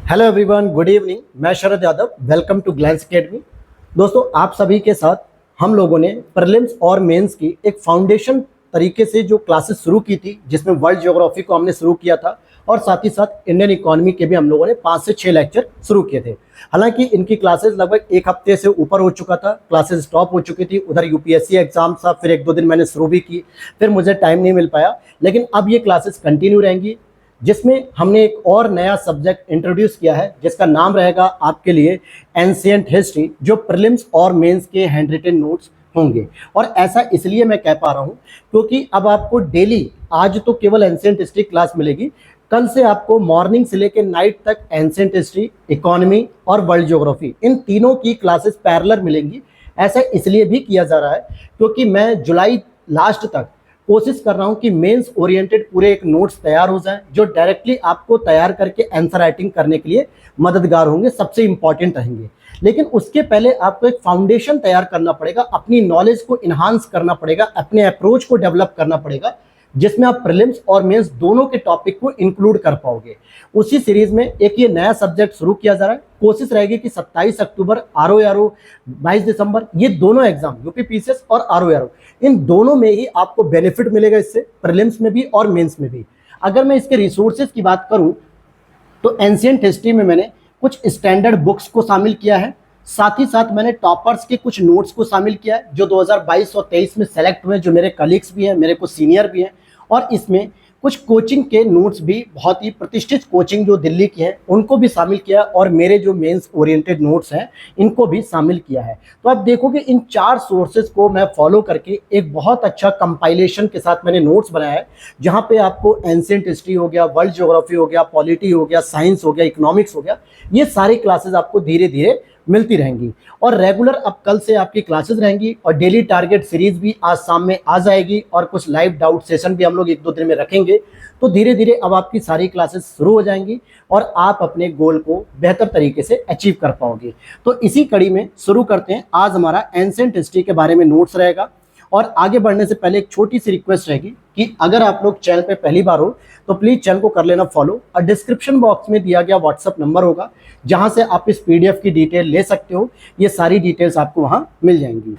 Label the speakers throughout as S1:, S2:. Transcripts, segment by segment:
S1: Hello everyone, good evening. मैं Sharad Yadav, welcome to Glance academy. दोस्तों, आप सभी के साथ हम लोगों ने प्रीलिम्स और मेंस की एक फाउंडेशन तरीके से जो क्लासेस शुरू की थी, जिसमें वर्ल्ड ज्योग्राफी को हमने शुरू किया था और साथ ही साथ इंडियन इकोनॉमी के भी हम लोगों ने 5 से 6 लेक्चर शुरू किए थे। हालांकि इनकी क्लासेस लगभग एक हफ्ते से ऊपर हो चुका था, क्लासेस स्टॉप हो चुकी थी। उधर यूपीएससी एग्जाम था, फिर 1-2 दिन मैंने शुरू भी की, फिर मुझे टाइम नहीं मिल पाया। लेकिन अब ये क्लासेस कंटिन्यू रहेंगी, जिसमें हमने एक और नया सब्जेक्ट इंट्रोड्यूस किया है, जिसका नाम रहेगा आपके लिए एंशिएंट हिस्ट्री, जो प्रीलिम्स और मेंस के हैंड रिटन नोट्स होंगे। और ऐसा इसलिए मैं कह पा रहा हूं क्योंकि अब आपको डेली, आज तो केवल एंशिएंट हिस्ट्री क्लास मिलेगी, कल से आपको मॉर्निंग से लेकर नाइट तक एंशिएंट हिस्ट्री, इकोनॉमी और वर्ल्ड ज्योग्राफी, इन तीनों की क्लासेस पैरेलल मिलेंगी। ऐसा इसलिए भी किया जा रहा है क्योंकि मैं जुलाई लास्ट तक कोशिश कर रहा हूं कि मेंस ओरिएंटेड पूरे एक नोट्स तैयार हो जाएं, जो डायरेक्टली आपको तैयार करके आंसर राइटिंग करने के लिए मददगार होंगे, सबसे इंपॉर्टेंट रहेंगे। लेकिन उसके पहले आपको एक फाउंडेशन तैयार करना पड़ेगा, अपनी नॉलेज को इन्हांस करना पड़ेगा, अपने अप्रोच को डेवलप करना पड़ेगा, जिसमें आप प्रीलिम्स और मेंस दोनों के टॉपिक को इंक्लूड कर पाओगे। उसी सीरीज में एक ये नया सब्जेक्ट शुरू किया जा रहा है। कोशिश रहेगी कि 27 अक्टूबर, आरओ 22 दिसंबर, ये दोनों एग्जाम यूपीपीसीएस और आरओ, इन दोनों में ही आपको बेनिफिट मिलेगा, इससे प्रीलिम्स में भी और मेंस में भी। अगर मैं इसके रिसोर्सेज की बात करूं तो एंशिएंट हिस्ट्री में मैंने कुछ स्टैंडर्ड बुक्स को शामिल किया है, साथ ही साथ मैंने टॉपर्स के कुछ नोट्स को शामिल किया है, जो 2022 और 23 में सेलेक्ट हुए, जो मेरे कलीग्स भी हैं, मेरे कुछ सीनियर भी हैं। और इसमें कुछ कोचिंग के नोट्स भी, बहुत ही प्रतिष्ठित कोचिंग जो दिल्ली की हैं, उनको भी शामिल किया, और मेरे जो मेंस ओरिएंटेड नोट्स हैं इनको भी शामिल किया है। तो आप देखोगे इन 4 सोर्सेज को मैं फॉलो करके एक बहुत अच्छा कंपाइलेशन के साथ मैंने नोट्स बनाया है, जहां पे आपको एंशिएंट हिस्ट्री हो गया, वर्ल्ड ज्योग्राफी हो गया, पॉलिटी हो गया, साइंस हो गया, इकोनॉमिक्स हो गया, ये सारी क्लासेज आपको धीरे धीरे मिलती रहेंगी। और रेगुलर अब कल से आपकी क्लासेस रहेंगी, और डेली टारगेट सीरीज भी आज शाम में आ जाएगी, और कुछ लाइव डाउट सेशन भी हम लोग 1-2 दिन में रखेंगे। तो धीरे धीरे अब आपकी सारी क्लासेस शुरू हो जाएंगी और आप अपने गोल को बेहतर तरीके से अचीव कर पाओगे। तो इसी कड़ी में शुरू करते हैं। आज हमारा एंशिएंट हिस्ट्री के बारे में नोट्स रहेगा। और आगे बढ़ने से पहले एक छोटी सी रिक्वेस्ट रहेगी कि अगर आप लोग चैनल पे पहली बार हो तो प्लीज़ चैनल को कर लेना फॉलो, और डिस्क्रिप्शन बॉक्स में दिया गया व्हाट्सअप नंबर होगा, जहां से आप इस पीडीएफ की डिटेल ले सकते हो। ये सारी डिटेल्स आपको वहां मिल जाएंगी।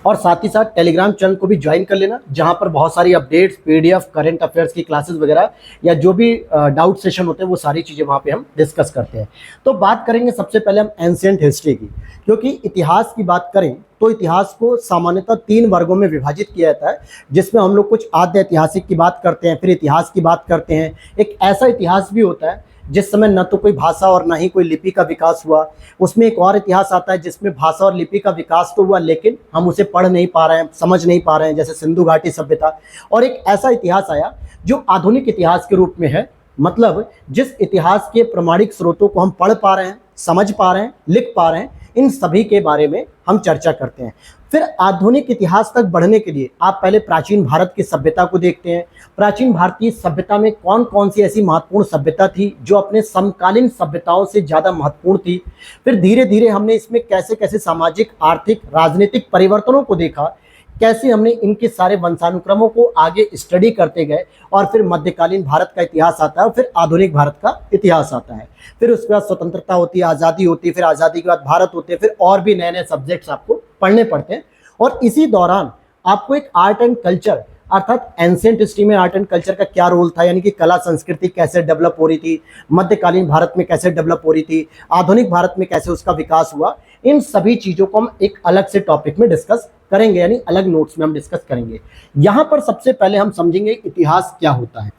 S1: और साथ ही साथ टेलीग्राम चैनल को भी ज्वाइन कर लेना, जहां पर बहुत सारी अपडेट्स, पीडीएफ, करंट अफेयर्स की क्लासेस वगैरह, या जो भी डाउट सेशन होते हैं, वो सारी चीज़ें वहां पे हम डिस्कस करते हैं। तो बात करेंगे सबसे पहले हम एंशिएंट हिस्ट्री की, क्योंकि इतिहास की बात करें तो इतिहास को सामान्यतः 3 वर्गों में विभाजित किया जाता है, जिसमें हम लोग कुछ आद्य ऐतिहासिक की बात करते हैं, फिर इतिहास की बात करते हैं। एक ऐसा इतिहास भी होता है जिस समय न तो कोई भाषा और ना ही कोई लिपि का विकास हुआ। उसमें एक और इतिहास आता है जिसमें भाषा और लिपि का विकास तो हुआ, लेकिन हम उसे पढ़ नहीं पा रहे हैं, समझ नहीं पा रहे हैं, जैसे सिंधु घाटी सभ्यता। और एक ऐसा इतिहास आया जो आधुनिक इतिहास के रूप में है, मतलब जिस इतिहास के प्रमाणिक स्रोतों को हम पढ़ पा रहे हैं, समझ पा रहे हैं, लिख पा रहे हैं, इन सभी के बारे में हम चर्चा करते हैं। फिर आधुनिक इतिहास तक बढ़ने के लिए आप पहले प्राचीन भारत की सभ्यता को देखते हैं। प्राचीन भारतीय सभ्यता में कौन कौन सी ऐसी महत्वपूर्ण सभ्यता थी जो अपने समकालीन सभ्यताओं से ज़्यादा महत्वपूर्ण थी। फिर धीरे धीरे हमने इसमें कैसे कैसे सामाजिक, आर्थिक, राजनीतिक परिवर्तनों को देखा, कैसे हमने इनके सारे वंशानुक्रमों को आगे स्टडी करते गए, और फिर मध्यकालीन भारत का इतिहास आता है, और फिर आधुनिक भारत का इतिहास आता है। फिर उसके बाद स्वतंत्रता होती है, आज़ादी होती है, फिर आज़ादी के बाद भारत होते हैं, फिर और भी नए नए सब्जेक्ट्स आपको पढ़ने पड़ते हैं। और इसी दौरान आपको एक आर्ट एंड कल्चर, अर्थात एंशिएंट हिस्ट्री में आर्ट एंड कल्चर का क्या रोल था, यानी कि कला संस्कृति कैसे डेवलप हो रही थी, मध्यकालीन भारत में कैसे डेवलप हो रही थी, आधुनिक भारत में कैसे उसका विकास हुआ, इन सभी चीज़ों को हम एक अलग से टॉपिक में डिस्कस करेंगे, यानी अलग नोट्स में हम डिस्कस करेंगे। यहाँ पर सबसे पहले हम समझेंगे इतिहास क्या होता है।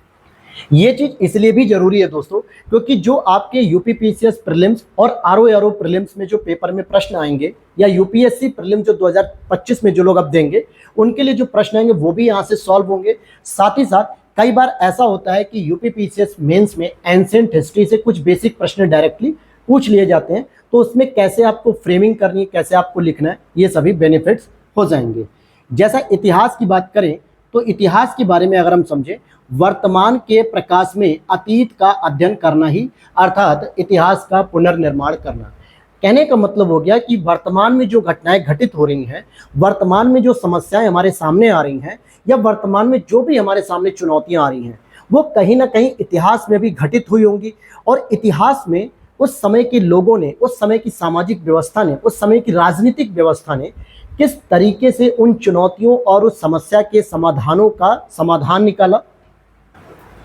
S1: ये चीज इसलिए भी जरूरी है दोस्तों, क्योंकि जो आपके यूपीपीसीएस प्रीलिम्स और आरओ प्रीलिम्स में जो पेपर में प्रश्न आएंगे, या यूपीएससी प्रीलिम्स जो 2025 में जो लोग अब देंगे, उनके लिए जो प्रश्न आएंगे वो भी यहाँ से सॉल्व होंगे। साथ ही साथ कई बार ऐसा होता है कि यूपीपीसीएस मेंस में एंशिएंट हिस्ट्री से कुछ बेसिक प्रश्न डायरेक्टली पूछ लिए जाते हैं, तो उसमें कैसे आपको फ्रेमिंग करनी है, कैसे आपको लिखना है, ये सभी बेनिफिट्स हो जाएंगे। जैसा इतिहास की बात करें तो इतिहास के बारे में अगर हम समझें, वर्तमान के प्रकाश में अतीत का अध्ययन करना ही, अर्थात इतिहास का पुनर्निर्माण करना। कहने का मतलब हो गया कि वर्तमान में जो घटनाएं घटित हो रही हैं, वर्तमान में जो समस्याएं हमारे सामने आ रही हैं, या वर्तमान में जो भी हमारे सामने चुनौतियां आ रही हैं, वो कहीं ना कहीं इतिहास में भी घटित हुई होंगी, और इतिहास में उस समय के लोगों ने, उस समय की सामाजिक व्यवस्था ने, उस समय की राजनीतिक व्यवस्था ने किस तरीके से उन चुनौतियों और उस समस्या के समाधानों का समाधान निकाला।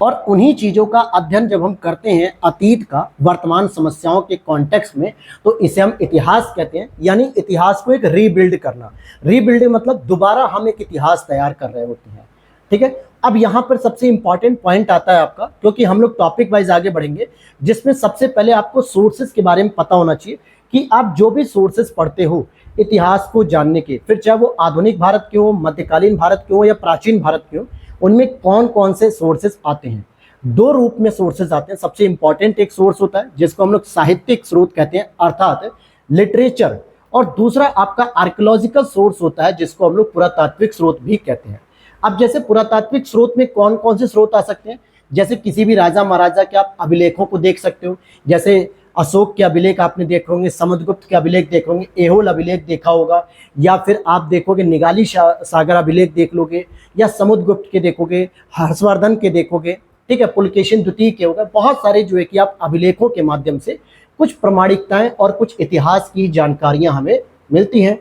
S1: और उन्हीं चीज़ों का अध्ययन जब हम करते हैं अतीत का वर्तमान समस्याओं के कॉन्टेक्स्ट में, तो इसे हम इतिहास कहते हैं। यानी इतिहास को एक रीबिल्ड करना। रीबिल्ड मतलब दोबारा हम एक इतिहास तैयार कर रहे होते हैं। ठीक है, अब यहाँ पर सबसे इंपॉर्टेंट पॉइंट आता है आपका, क्योंकि हम लोग टॉपिक वाइज आगे बढ़ेंगे, जिसमें सबसे पहले आपको सोर्सेज के बारे में पता होना चाहिए कि आप जो भी सोर्सेज पढ़ते हो इतिहास को जानने के, फिर चाहे वो आधुनिक भारत के हो, मध्यकालीन भारत के हो या प्राचीन भारत के हो, उनमें कौन कौन से सोर्सेज आते हैं। दो रूप में सोर्सेज आते हैं। सबसे इंपॉर्टेंट एक सोर्स होता है जिसको हम लोग साहित्यिक स्रोत कहते हैं, अर्थात लिटरेचर, और दूसरा आपका आर्कियोलॉजिकल सोर्स होता है जिसको हम लोग पुरातात्विक स्रोत भी कहते हैं। अब जैसे पुरातात्विक स्रोत में कौन कौन से स्रोत आ सकते हैं, जैसे किसी भी राजा महाराजा के आप अभिलेखों को देख सकते हो। जैसे अशोक के अभिलेख आपने देखे होंगे, समुद्रगुप्त के अभिलेख देखे होंगे, एहोल अभिलेख देखा होगा, या फिर आप देखोगे निगाली सागर अभिलेख देख लोगे, या समुद्रगुप्त के देखोगे, हर्षवर्धन के देखोगे, ठीक है, पुलकेशिन द्वितीय के होगा। बहुत सारे जो है कि आप अभिलेखों के माध्यम से कुछ प्रमाणिकताएं और कुछ इतिहास की जानकारियां हमें मिलती हैं।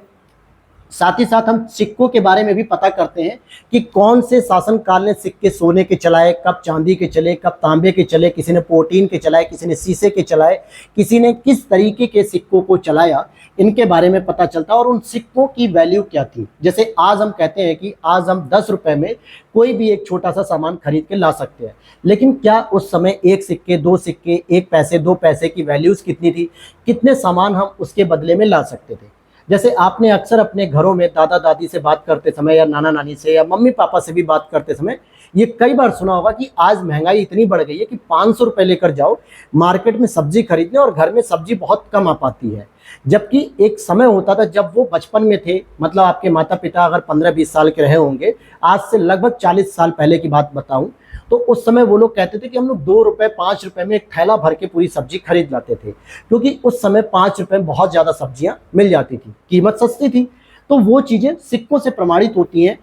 S1: साथ ही साथ हम सिक्कों के बारे में भी पता करते हैं कि कौन से शासनकाल ने सिक्के सोने के चलाए, कब चांदी के चले, कब तांबे के चले, किसी ने प्रोटीन के चलाए, किसी ने शीशे के चलाए, किसी ने किस तरीके के सिक्कों को चलाया, इनके बारे में पता चलता है। और उन सिक्कों की वैल्यू क्या थी। जैसे आज हम कहते हैं कि आज हम 10 रुपए में कोई भी एक छोटा सा सामान खरीद के ला सकते हैं, लेकिन क्या उस समय एक सिक्के, दो सिक्के, एक पैसे, दो पैसे की वैल्यूज कितनी थी, कितने सामान हम उसके बदले में ला सकते थे। जैसे आपने अक्सर अपने घरों में दादा दादी से बात करते समय, या नाना नानी से, या मम्मी पापा से भी बात करते समय ये कई बार सुना होगा कि आज महंगाई इतनी बढ़ गई है कि 500 रुपये लेकर जाओ मार्केट में सब्जी खरीदने और घर में सब्जी बहुत कम आ पाती है। जबकि एक समय होता था जब वो बचपन में थे, मतलब आपके माता पिता अगर 15-20 साल के रहे होंगे, आज से लगभग 40 साल पहले की बात बताऊं, तो उस समय वो लोग कहते थे कि हम लोग 2 रुपए 5 रुपए में एक थैला भर के पूरी सब्जी खरीद लाते थे, क्योंकि उस समय 5 रुपए में बहुत ज़्यादा सब्जियां मिल जाती थी, कीमत सस्ती थी। तो वो चीज़ें सिक्कों से प्रमाणित होती हैं।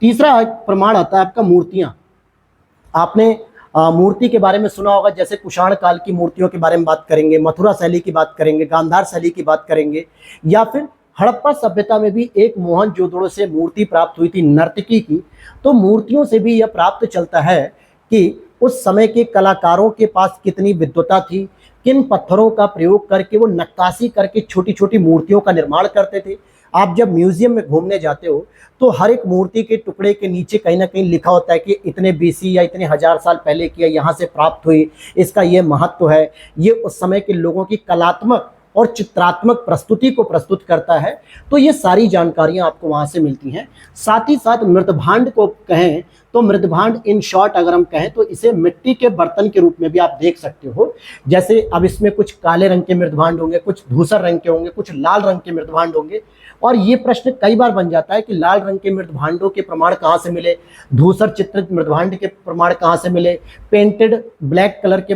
S1: तीसरा प्रमाण आता है आपका मूर्तियाँ। आपने मूर्ति के बारे में सुना होगा, जैसे कुषाण काल की मूर्तियों के बारे में बात करेंगे, मथुरा शैली की बात करेंगे, गांधार शैली की बात करेंगे, या फिर हड़प्पा सभ्यता में भी एक मोहनजोदड़ो से मूर्ति प्राप्त हुई थी नर्तकी की। तो मूर्तियों से भी यह प्राप्त चलता है कि उस समय के कलाकारों के पास कितनी विद्वता थी, किन पत्थरों का प्रयोग करके वो नक्काशी करके छोटी छोटी मूर्तियों का निर्माण करते थे। आप जब म्यूजियम में घूमने जाते हो तो हर एक मूर्ति के टुकड़े के नीचे कहीं ना कहीं लिखा होता है कि इतने बीसी या इतने हजार साल पहले की यहाँ से प्राप्त हुई, इसका ये महत्व है, ये उस समय के लोगों की कलात्मक और चित्रात्मक प्रस्तुति को प्रस्तुत करता है। तो ये सारी जानकारियां आपको वहां से मिलती हैं। साथ ही साथ मृदभांड को कहें तो मृदभांड इन शॉर्ट अगर हम कहें तो इसे मिट्टी के बर्तन के रूप में भी आप देख सकते हो। जैसे अब इसमें कुछ काले रंग के मृदभांड होंगे, कुछ धूसर रंग के होंगे, कुछ लाल रंग के मृदभांड होंगे। और ये प्रश्न कई बार बन जाता है कि लाल रंग के मृदभांडों के प्रमाण कहाँ से मिले, धूसर चित्रित मृदभांड के प्रमाण कहाँ से मिले, पेंटेड ब्लैक कलर के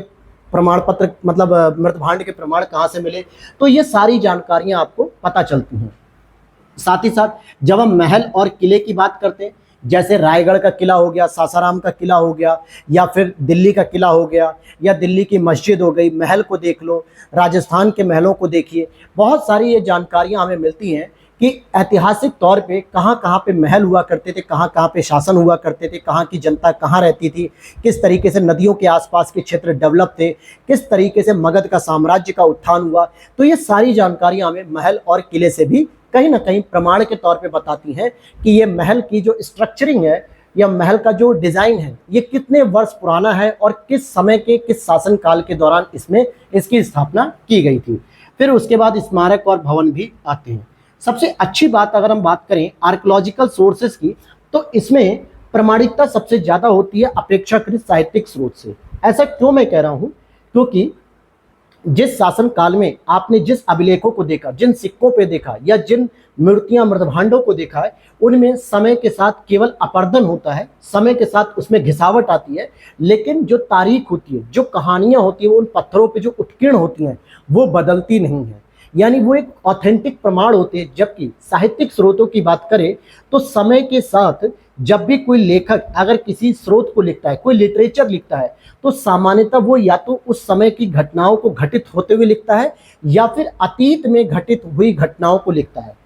S1: प्रमाण पत्र मतलब मृदभांड के प्रमाण कहाँ से मिले। तो ये सारी जानकारियां आपको पता चलती हैं। साथ ही साथ जब हम महल और किले की बात करते हैं, जैसे रायगढ़ का किला हो गया, सासाराम का किला हो गया, या फिर दिल्ली का किला हो गया, या दिल्ली की मस्जिद हो गई, महल को देख लो, राजस्थान के महलों को देखिए। बहुत सारी ये जानकारियां हमें मिलती हैं कि ऐतिहासिक तौर पे कहाँ कहाँ पे महल हुआ करते थे, कहाँ कहाँ पे शासन हुआ करते थे, कहाँ की जनता कहाँ रहती थी, किस तरीके से नदियों के आसपास के क्षेत्र डेवलप थे, किस तरीके से मगध का साम्राज्य का उत्थान हुआ। तो ये सारी जानकारियाँ हमें महल और किले से भी कहीं ना कहीं प्रमाण के तौर पे बताती हैं कि ये महल की जो स्ट्रक्चरिंग है या महल का जो डिज़ाइन है ये कितने वर्ष पुराना है और किस समय के किस शासन काल के दौरान इसमें इसकी स्थापना की गई थी। फिर उसके बाद स्मारक और भवन भी आते हैं। सबसे अच्छी बात अगर हम बात करें आर्कियोलॉजिकल सोर्सेज की, तो इसमें प्रमाणिकता सबसे ज़्यादा होती है अपेक्षाकृत साहित्यिक स्रोत से। ऐसा क्यों मैं कह रहा हूँ, क्योंकि जिस शासन काल में आपने जिस अभिलेखों को देखा, जिन सिक्कों पे देखा, या जिन मूर्तियां मृदभांडों को देखा है, उनमें समय के साथ केवल अपर्दन होता है, समय के साथ उसमें घिसावट आती है, लेकिन जो तारीख होती है, जो कहानियां होती हैं, उन पत्थरों पे जो उत्कीर्ण होती हैं वो बदलती नहीं है। यानी वो एक ऑथेंटिक प्रमाण होते हैं। जबकि साहित्यिक स्रोतों की बात करें तो समय के साथ जब भी कोई लेखक अगर किसी स्रोत को लिखता है, कोई लिटरेचर लिखता है, तो सामान्यतः वो या तो उस समय की घटनाओं को घटित होते हुए लिखता है या फिर अतीत में घटित हुई घटनाओं को लिखता है।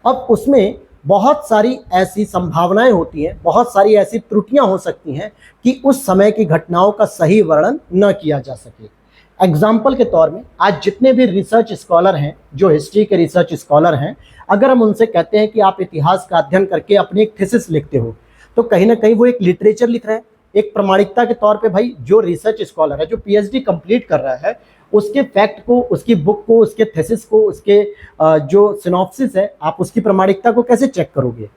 S1: अब उसमें बहुत सारी ऐसी संभावनाएं होती हैं, बहुत सारी ऐसी त्रुटियां हो सकती हैं कि उस समय की घटनाओं का सही वर्णन न किया जा सके। एग्जाम्पल के तौर में आज जितने भी रिसर्च स्कॉलर हैं, जो हिस्ट्री के रिसर्च स्कॉलर हैं, अगर हम उनसे कहते हैं कि आप इतिहास का अध्ययन करके अपनी एक थीसिस लिखते हो, तो कहीं ना कहीं वो एक लिटरेचर लिख रहे हैं। एक प्रमाणिकता के तौर पे भाई जो रिसर्च स्कॉलर है, जो पीएचडी कंप्लीट कर रहा है, उसके फैक्ट को, उसकी बुक को, उसके थीसिस को, उसके जो सिनॉप्सिस है, आप उसकी प्रमाणिकता को कैसे चेक करोगे?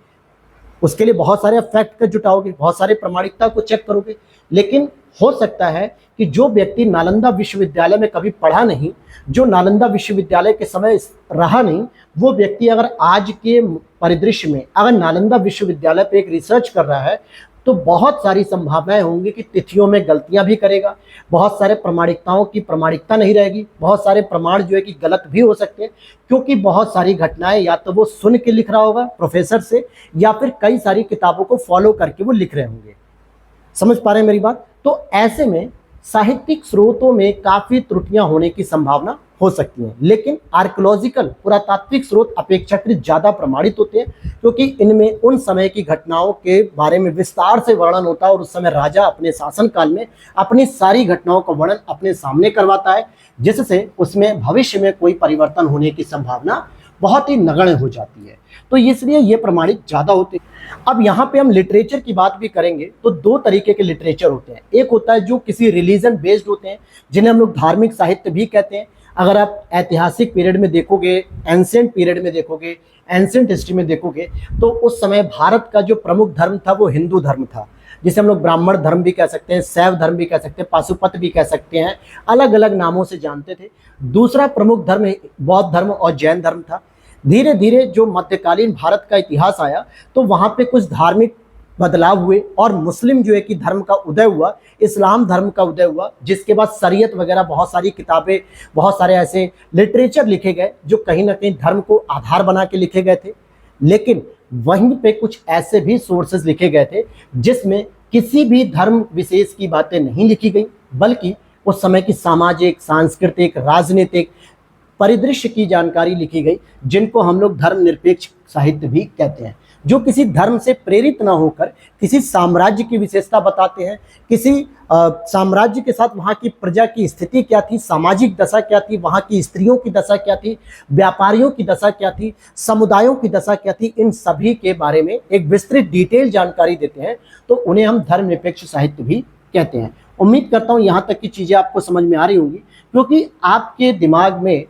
S1: उसके लिए बहुत सारे फैक्ट का जुटाओगे, बहुत सारे प्रमाणिकता को चेक करोगे। लेकिन हो सकता है कि जो व्यक्ति नालंदा विश्वविद्यालय में कभी पढ़ा नहीं, जो नालंदा विश्वविद्यालय के समय रहा नहीं, वो व्यक्ति अगर आज के परिदृश्य में अगर नालंदा विश्वविद्यालय पे एक रिसर्च कर रहा है, तो बहुत सारी संभावनाएं होंगी कि तिथियों में गलतियां भी करेगा, बहुत सारे प्रमाणिकताओं की प्रमाणिकता नहीं रहेगी, बहुत सारे प्रमाण जो है कि गलत भी हो सकते हैं, क्योंकि बहुत सारी घटनाएं या तो वो सुन के लिख रहा होगा प्रोफेसर से, या फिर कई सारी किताबों को फॉलो करके वो लिख रहे होंगे। समझ पा रहे हैं मेरी बात? तो ऐसे में साहित्यिक स्रोतों में काफी त्रुटियां होने की संभावना हो सकती हैं, लेकिन आर्कियोलॉजिकल पुरातात्विक स्रोत अपेक्षाकृत ज्यादा प्रमाणित होते हैं, क्योंकि इनमें उन समय की घटनाओं के बारे में विस्तार से वर्णन होता है और उस समय राजा अपने शासनकाल में अपनी सारी घटनाओं का वर्णन अपने सामने करवाता है, जिससे उसमें भविष्य में कोई परिवर्तन होने की संभावना बहुत ही नगण्य हो जाती है। तो इसलिए ये प्रमाणित ज्यादा होते हैं। अब यहाँ पे हम लिटरेचर की बात भी करेंगे तो दो तरीके के लिटरेचर होते हैं। एक होता है जो किसी रिलीजन बेस्ड होते हैं, जिन्हें हम लोग धार्मिक साहित्य भी कहते हैं। अगर आप ऐतिहासिक पीरियड में देखोगे, एंशिएंट पीरियड में देखोगे, एंशिएंट हिस्ट्री में देखोगे, तो उस समय भारत का जो प्रमुख धर्म था वो हिंदू धर्म था, जिसे हम लोग ब्राह्मण धर्म भी कह सकते हैं, शैव धर्म भी कह सकते हैं, पाशुपत भी कह सकते हैं, अलग अलग नामों से जानते थे। दूसरा प्रमुख धर्म बौद्ध धर्म और जैन धर्म था। धीरे धीरे जो मध्यकालीन भारत का इतिहास आया, तो वहाँ पे कुछ धार्मिक बदलाव हुए और मुस्लिम जो है कि धर्म का उदय हुआ, इस्लाम धर्म का उदय हुआ, जिसके बाद शरीयत वगैरह बहुत सारी किताबें, बहुत सारे ऐसे लिटरेचर लिखे गए जो कहीं ना कहीं धर्म को आधार बना के लिखे गए थे। लेकिन वहीं पे कुछ ऐसे भी सोर्सेज लिखे गए थे जिसमें किसी भी धर्म विशेष की बातें नहीं लिखी गई, बल्कि उस समय की सामाजिक, सांस्कृतिक, राजनीतिक परिदृश्य की जानकारी लिखी गई, जिनको हम लोग धर्मनिरपेक्ष साहित्य भी कहते हैं, जो किसी धर्म से प्रेरित ना होकर किसी साम्राज्य की विशेषता बताते हैं, किसी साम्राज्य के साथ वहाँ की प्रजा की स्थिति क्या थी, सामाजिक दशा क्या थी, वहाँ की स्त्रियों की दशा क्या थी, व्यापारियों की दशा क्या थी, समुदायों की दशा क्या थी, इन सभी के बारे में एक विस्तृत डिटेल जानकारी देते हैं। तो उन्हें हम धर्मनिरपेक्ष साहित्य भी कहते हैं। उम्मीद करता हूँ यहाँ तक की चीज़ें आपको समझ में आ रही होंगी, क्योंकि आपके दिमाग में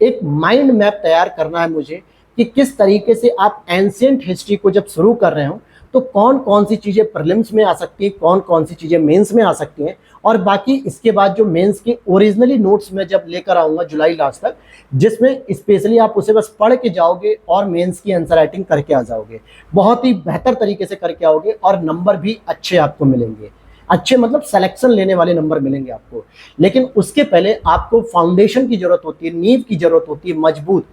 S1: एक माइंड मैप तैयार करना है मुझे कि किस तरीके से आप एंशिएंट हिस्ट्री को जब शुरू कर रहे हो तो कौन कौन सी चीज़ें प्रीलिम्स में आ सकती हैं, कौन कौन सी चीज़ें मेंस में आ सकती हैं, और बाकी इसके बाद जो मेंस के ओरिजिनली नोट्स में जब लेकर आऊँगा जुलाई लास्ट तक, जिसमें स्पेशली आप उसे बस पढ़ के जाओगे और मेंस की आंसर राइटिंग करके आ जाओगे, बहुत ही बेहतर तरीके से करके आओगे और नंबर भी अच्छे आपको मिलेंगे। अच्छे मतलब सिलेक्शन लेने वाले नंबर मिलेंगे आपको। लेकिन उसके पहले आपको फाउंडेशन की जरूरत होती है, नींव की जरूरत होती है, मजबूत।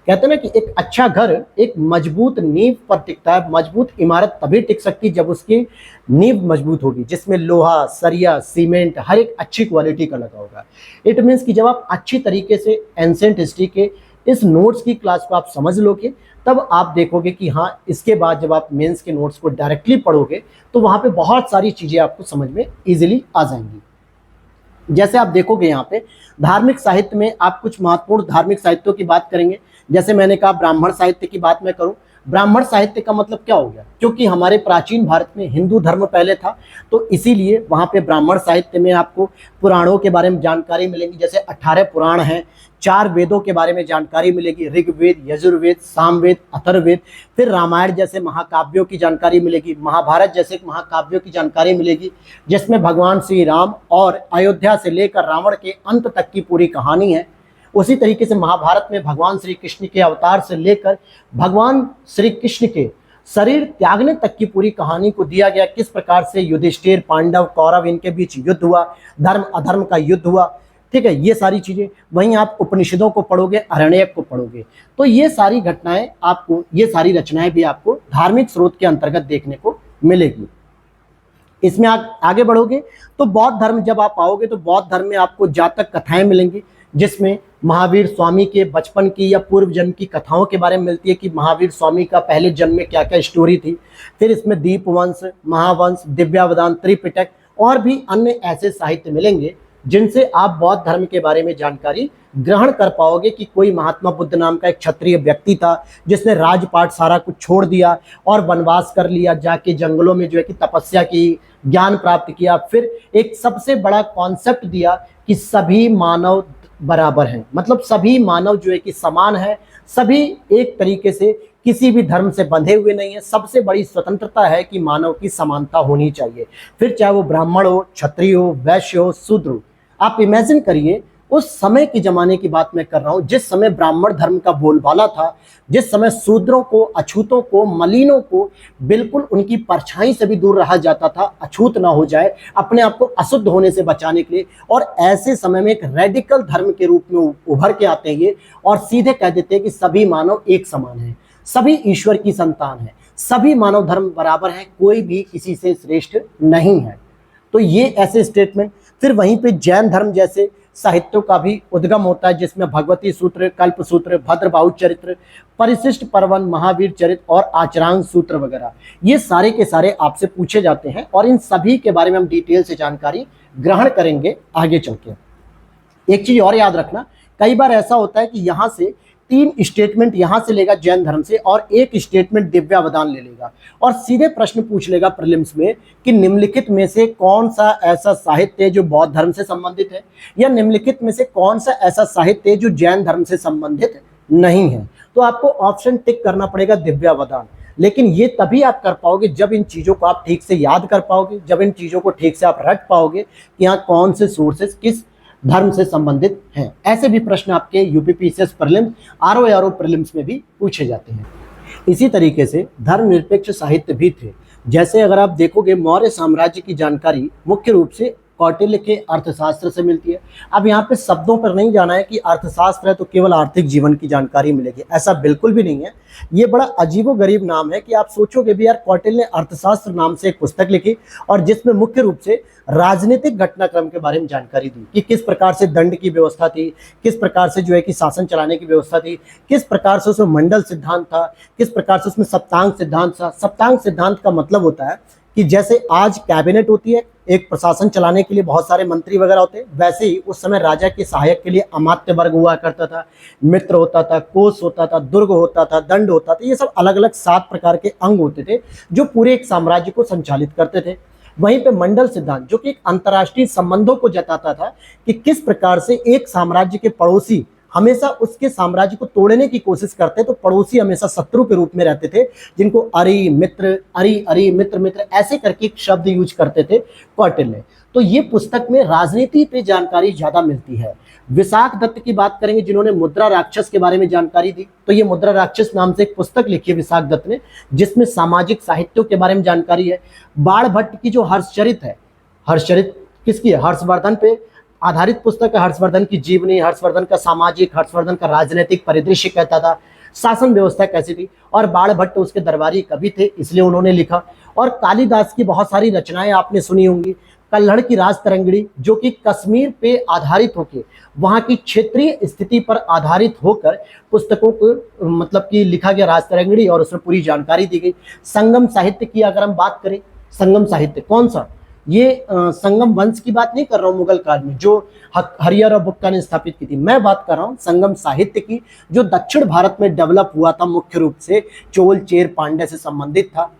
S1: कहते हैं ना कि एक अच्छा घर एक मजबूत नींव पर टिकता है। मजबूत इमारत तभी टिक सकती है जब उसकी नींव मजबूत होगी, जिसमें लोहा, सरिया, सीमेंट हर एक अच्छी क्वालिटी का लगा होगा। इट मीन्स कि जब आप अच्छी तरीके से एंशिएंट हिस्ट्री के इस नोट्स की क्लास को आप समझ लोगे, तब आप देखोगे कि हाँ, इसके बाद जब आप मेंस के नोट्स को डायरेक्टली पढ़ोगे तो वहाँ पे बहुत सारी चीज़ें आपको समझ में इजीली आ जाएंगी। जैसे आप देखोगे यहाँ पे धार्मिक साहित्य में आप कुछ महत्वपूर्ण धार्मिक साहित्यों की बात करेंगे। जैसे मैंने कहा ब्राह्मण साहित्य की बात मैं करूं, ब्राह्मण साहित्य का मतलब क्या हो गया? क्योंकि हमारे प्राचीन भारत में हिंदू धर्म पहले था, तो इसीलिए वहाँ पे ब्राह्मण साहित्य में आपको पुराणों के बारे में जानकारी मिलेगी। जैसे 18 पुराण हैं, 4 वेदों के बारे में जानकारी मिलेगी, ऋग्वेद, यजुर्वेद, सामवेद, अथर्ववेद। फिर रामायण जैसे महाकाव्यों की जानकारी मिलेगी, महाभारत जैसे महाकाव्यों की जानकारी मिलेगी, जिसमें भगवान श्री राम और अयोध्या से लेकर रावण के अंत तक की पूरी कहानी है। उसी तरीके से महाभारत में भगवान श्री कृष्ण के अवतार से लेकर भगवान श्री कृष्ण के शरीर त्यागने तक की पूरी कहानी को दिया गया। किस प्रकार से युधिष्ठिर, पांडव, कौरव इनके बीच युद्ध हुआ, धर्म अधर्म का युद्ध हुआ, ठीक है, ये सारी चीजें। वहीं आप उपनिषदों को पढ़ोगे, अरण्यक को पढ़ोगे, तो ये सारी घटनाएं आपको, ये सारी रचनाएं भी आपको धार्मिक स्रोत के अंतर्गत देखने को मिलेगी। इसमें आगे बढ़ोगे तो बौद्ध धर्म जब आप आओगे तो बौद्ध धर्म में आपको जातक कथाएं मिलेंगी, जिसमें महावीर स्वामी के बचपन की या पूर्व जन्म की कथाओं के बारे में मिलती है कि महावीर स्वामी का पहले जन्म में क्या क्या स्टोरी थी। फिर इसमें दीपवंश, महावंश, दिव्यावदान, त्रिपिटक और भी अन्य ऐसे साहित्य मिलेंगे जिनसे आप बौद्ध धर्म के बारे में जानकारी ग्रहण कर पाओगे कि कोई महात्मा बुद्ध नाम का एक क्षत्रिय व्यक्ति था जिसने राजपाट सारा कुछ छोड़ दिया और वनवास कर लिया, जाके जंगलों में जो है कि तपस्या की, ज्ञान प्राप्त किया। फिर एक सबसे बड़ा कॉन्सेप्ट दिया कि सभी मानव बराबर हैं, मतलब सभी मानव जो है कि समान है, सभी एक तरीके से किसी भी धर्म से बंधे हुए नहीं है, सबसे बड़ी स्वतंत्रता है कि मानव की समानता होनी चाहिए। फिर चाहे वो ब्राह्मण हो, क्षत्रिय हो, वैश्य हो, शूद्र हो। आप इमेजिन करिए उस समय की जमाने की बात मैं कर रहा हूं जिस समय ब्राह्मण धर्म का बोलबाला था, जिस समय शूद्रों को, अछूतों को, मलिनों को बिल्कुल उनकी परछाई से भी दूर रहा जाता था, अछूत ना हो जाए, अपने आप को अशुद्ध होने से बचाने के लिए। और ऐसे समय में एक रेडिकल धर्म के रूप में उभर के आते हैं ये और सीधे कह देते हैं कि सभी मानव एक समान है, सभी ईश्वर की संतान है, सभी मानव धर्म बराबर है, कोई भी किसी से श्रेष्ठ नहीं है। तो ये ऐसे स्टेटमेंट। फिर वहीं पे जैन धर्म जैसे साहित्यों का भी उद्गम होता है, जिसमें भगवती सूत्र, कल्प सूत्र, भद्रबाहु चरित्र, परिशिष्ट पर्वन, महावीर चरित्र और आचरांग सूत्र वगैरह, ये सारे के सारे आपसे पूछे जाते हैं और इन सभी के बारे में हम डिटेल से जानकारी ग्रहण करेंगे आगे चल के। एक चीज और याद रखना, कई बार ऐसा होता है कि यहाँ से 3 स्टेटमेंट यहाँ से लेगा जैन धर्म से और 1 स्टेटमेंट दिव्यावदान ले लेगा और सीधे प्रश्न पूछ लेगा प्रीलिम्स में कि निम्नलिखित में से कौन सा ऐसा साहित्य है जो बौद्ध धर्म से संबंधित है, या निम्नलिखित में से कौन सा ऐसा साहित्य है जो जैन धर्म से संबंधित नहीं है। तो आपको ऑप्शन टिक करना पड़ेगा दिव्यावदान। लेकिन ये तभी आप कर पाओगे जब इन चीज़ों को आप ठीक से याद कर पाओगे, जब इन चीज़ों को ठीक से आप रट पाओगे कि यहाँ कौन से सोर्सेस किस धर्म से संबंधित हैं। ऐसे भी प्रश्न आपके यूपीपीसीएस प्रीलिम्स, आरओ प्रीलिम्स में भी पूछे जाते हैं। इसी तरीके से धर्मनिरपेक्ष साहित्य भी थे। जैसे अगर आप देखोगे मौर्य साम्राज्य की जानकारी मुख्य रूप से कौटिल्य के अर्थशास्त्र से मिलती है। अब यहाँ पे शब्दों पर नहीं जाना है कि अर्थशास्त्र है तो केवल आर्थिक जीवन की जानकारी मिलेगी, ऐसा बिल्कुल भी नहीं है। ये बड़ा अजीबोगरीब नाम है कि आप सोचोगे भी यार कौटिल्य ने अर्थशास्त्र नाम से एक पुस्तक लिखी और जिसमें मुख्य रूप से राजनीतिक घटनाक्रम के बारे में जानकारी दी कि किस प्रकार से दंड की व्यवस्था थी, किस प्रकार से जो है कि शासन चलाने की व्यवस्था थी, किस प्रकार से उसमें मंडल सिद्धांत था, किस प्रकार से उसमें सप्तांग सिद्धांत था। सप्तांग सिद्धांत का मतलब होता है कि जैसे आज कैबिनेट होती है, एक प्रशासन चलाने के लिए बहुत सारे मंत्री वगैरह होते हैं, वैसे ही उस समय राजा के सहायक के लिए अमात्य वर्ग हुआ करता था, मित्र होता था, कोष होता था, दुर्ग होता था, दंड होता था। ये सब अलग अलग 7 प्रकार के अंग होते थे जो पूरे एक साम्राज्य को संचालित करते थे। वहीं पे मंडल सिद्धांत जो कि एक अंतर्राष्ट्रीय संबंधों को जताता था कि किस प्रकार से एक साम्राज्य के पड़ोसी हमेशा उसके साम्राज्य को तोड़ने की कोशिश करते, तो पड़ोसी हमेशा शत्रु के रूप में रहते थे, जिनको अरि मित्र, अरि अरि मित्र मित्र ऐसे करके एक शब्द यूज करते थे कौटिल्य। तो ये पुस्तक में राजनीति पे जानकारी ज्यादा मिलती है। विशाख दत्त की बात करेंगे जिन्होंने मुद्रा राक्षस के बारे में जानकारी दी, तो ये मुद्रा राक्षस नाम से एक पुस्तक लिखी है विशाख दत्त ने जिसमें सामाजिक साहित्यों के बारे में जानकारी है। बाण भट्ट की जो हर्षचरित है, हर्षचरित किसकी है? हर्षवर्धन पे आधारित पुस्तक है। हर्षवर्धन की जीवनी, हर्षवर्धन का सामाजिक, हर्षवर्धन का राजनीतिक परिदृश्य कहता था, शासन व्यवस्था कैसी थी, और बाण भट्ट उसके दरबारी कवि थे इसलिए उन्होंने लिखा। और कालिदास की बहुत सारी रचनाएं आपने सुनी होंगी। कल्हड़ की राज तरंगिणी जो कि कश्मीर पे आधारित होकर, वहाँ की क्षेत्रीय स्थिति पर आधारित होकर पुस्तकों को मतलब कि लिखा गया राज तरंगिणी और उसमें पूरी जानकारी दी गई। संगम साहित्य की अगर हम बात करें, संगम साहित्य कौन सा? ये संगम वंश की बात नहीं कर रहा हूँ मुगल काल में जो हरियर और बुक्का ने स्थापित की थी, मैं बात कर रहा हूँ संगम साहित्य की जो दक्षिण भारत में डेवलप हुआ था, मुख्य रूप से चोल चेर पांड्य से संबंधित था।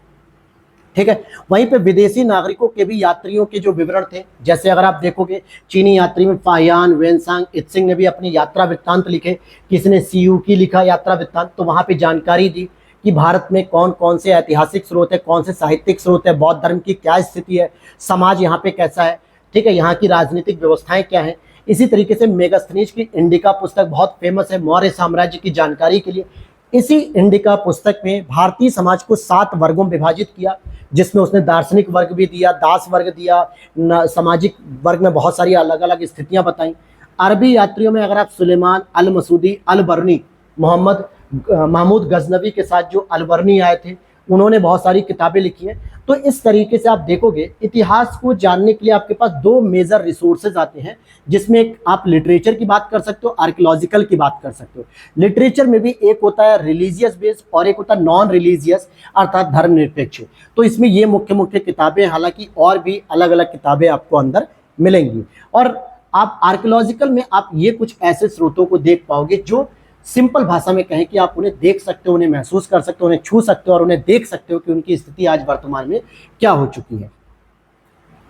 S1: ठीक है, वहीं पे विदेशी नागरिकों के भी यात्रियों के जो विवरण थे, जैसे अगर आप देखोगे चीनी यात्री में फाहियान, वेनसांग, इत्सिंग ने भी अपनी यात्रा वृत्तांत लिखे, किसने सीयू की लिखा यात्रा वृत्तांत, तो वहां पे जानकारी दी कि भारत में कौन कौन से ऐतिहासिक स्रोत है, कौन से साहित्यिक स्रोत है, बौद्ध धर्म की क्या स्थिति है, समाज यहाँ पे कैसा है, ठीक है, यहाँ की राजनीतिक व्यवस्थाएं क्या है। इसी तरीके से मेगास्थनीज की इंडिका पुस्तक बहुत फेमस है मौर्य साम्राज्य की जानकारी के लिए। इसी इंडिका पुस्तक में भारतीय समाज को 7 वर्गों में विभाजित किया, जिसमें उसने दार्शनिक वर्ग भी दिया, दास वर्ग दिया, सामाजिक वर्ग में बहुत सारी अलग अलग स्थितियां बताई। अरबी यात्रियों में अगर आप सुलेमान अल मसूदी अल बरनी, महमूद गजनवी के साथ जो अलबरनी आए थे, उन्होंने बहुत सारी किताबें लिखी हैं। तो इस तरीके से आप देखोगे इतिहास को जानने के लिए आपके पास दो मेजर रिसोर्सेज आते हैं, जिसमें एक आप लिटरेचर की बात कर सकते हो, आर्कियोलॉजिकल की बात कर सकते हो। लिटरेचर में भी एक होता है रिलीजियस बेस्ड और एक होता है नॉन रिलीजियस अर्थात धर्मनिरपेक्ष। तो इसमें ये मुख्य मुख्य किताबें, हालांकि और भी अलग अलग किताबें आपको अंदर मिलेंगी। और आप आर्कियोलॉजिकल में आप ये कुछ ऐसे स्रोतों को देख पाओगे जो सिंपल भाषा में कहें कि आप उन्हें देख सकते हो, उन्हें महसूस कर सकते हो, उन्हें छू सकते हो और उन्हें देख सकते हो कि उनकी स्थिति आज वर्तमान में क्या हो चुकी है।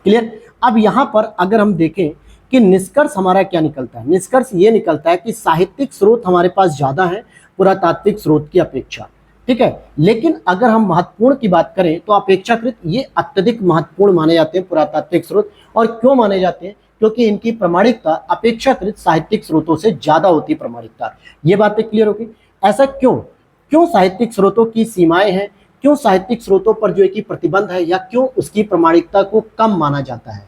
S1: क्लियर। अब यहां पर अगर हम देखें कि निष्कर्ष हमारा क्या निकलता है, निष्कर्ष ये निकलता है कि साहित्यिक स्रोत हमारे पास ज्यादा है पुरातात्विक स्रोत की अपेक्षा। ठीक है, लेकिन अगर हम महत्वपूर्ण की बात करें तो अपेक्षाकृत ये अत्यधिक महत्वपूर्ण माने जाते हैं पुरातात्विक स्रोत। और क्यों माने जाते हैं? क्योंकि इनकी प्रामाणिकता अपेक्षाकृत साहित्यिक स्रोतों से ज्यादा होती है प्रामाणिकता। ये बातें क्लियर होगी। ऐसा क्यों? क्यों साहित्यिक स्रोतों की सीमाएं हैं, क्यों साहित्यिक स्रोतों पर जो है कि प्रतिबंध है, या क्यों उसकी प्रामाणिकता को कम माना जाता है?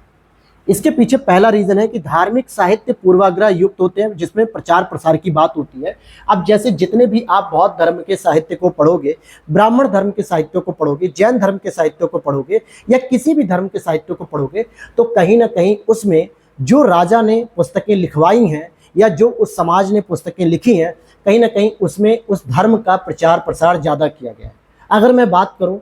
S1: इसके पीछे पहला रीजन है कि धार्मिक साहित्य पूर्वाग्रह युक्त होते हैं, जिसमें प्रचार प्रसार की बात होती है। अब जैसे जितने भी आप बौद्ध धर्म के साहित्य को पढ़ोगे, ब्राह्मण धर्म के साहित्य को पढ़ोगे, जैन धर्म के साहित्य को पढ़ोगे, या किसी भी धर्म के साहित्य को पढ़ोगे, तो कहीं ना कहीं उसमें जो राजा ने पुस्तकें लिखवाई हैं या जो उस समाज ने पुस्तकें लिखी हैं, कहीं ना कहीं उसमें उस धर्म का प्रचार प्रसार ज्यादा किया गया है। अगर मैं बात करूं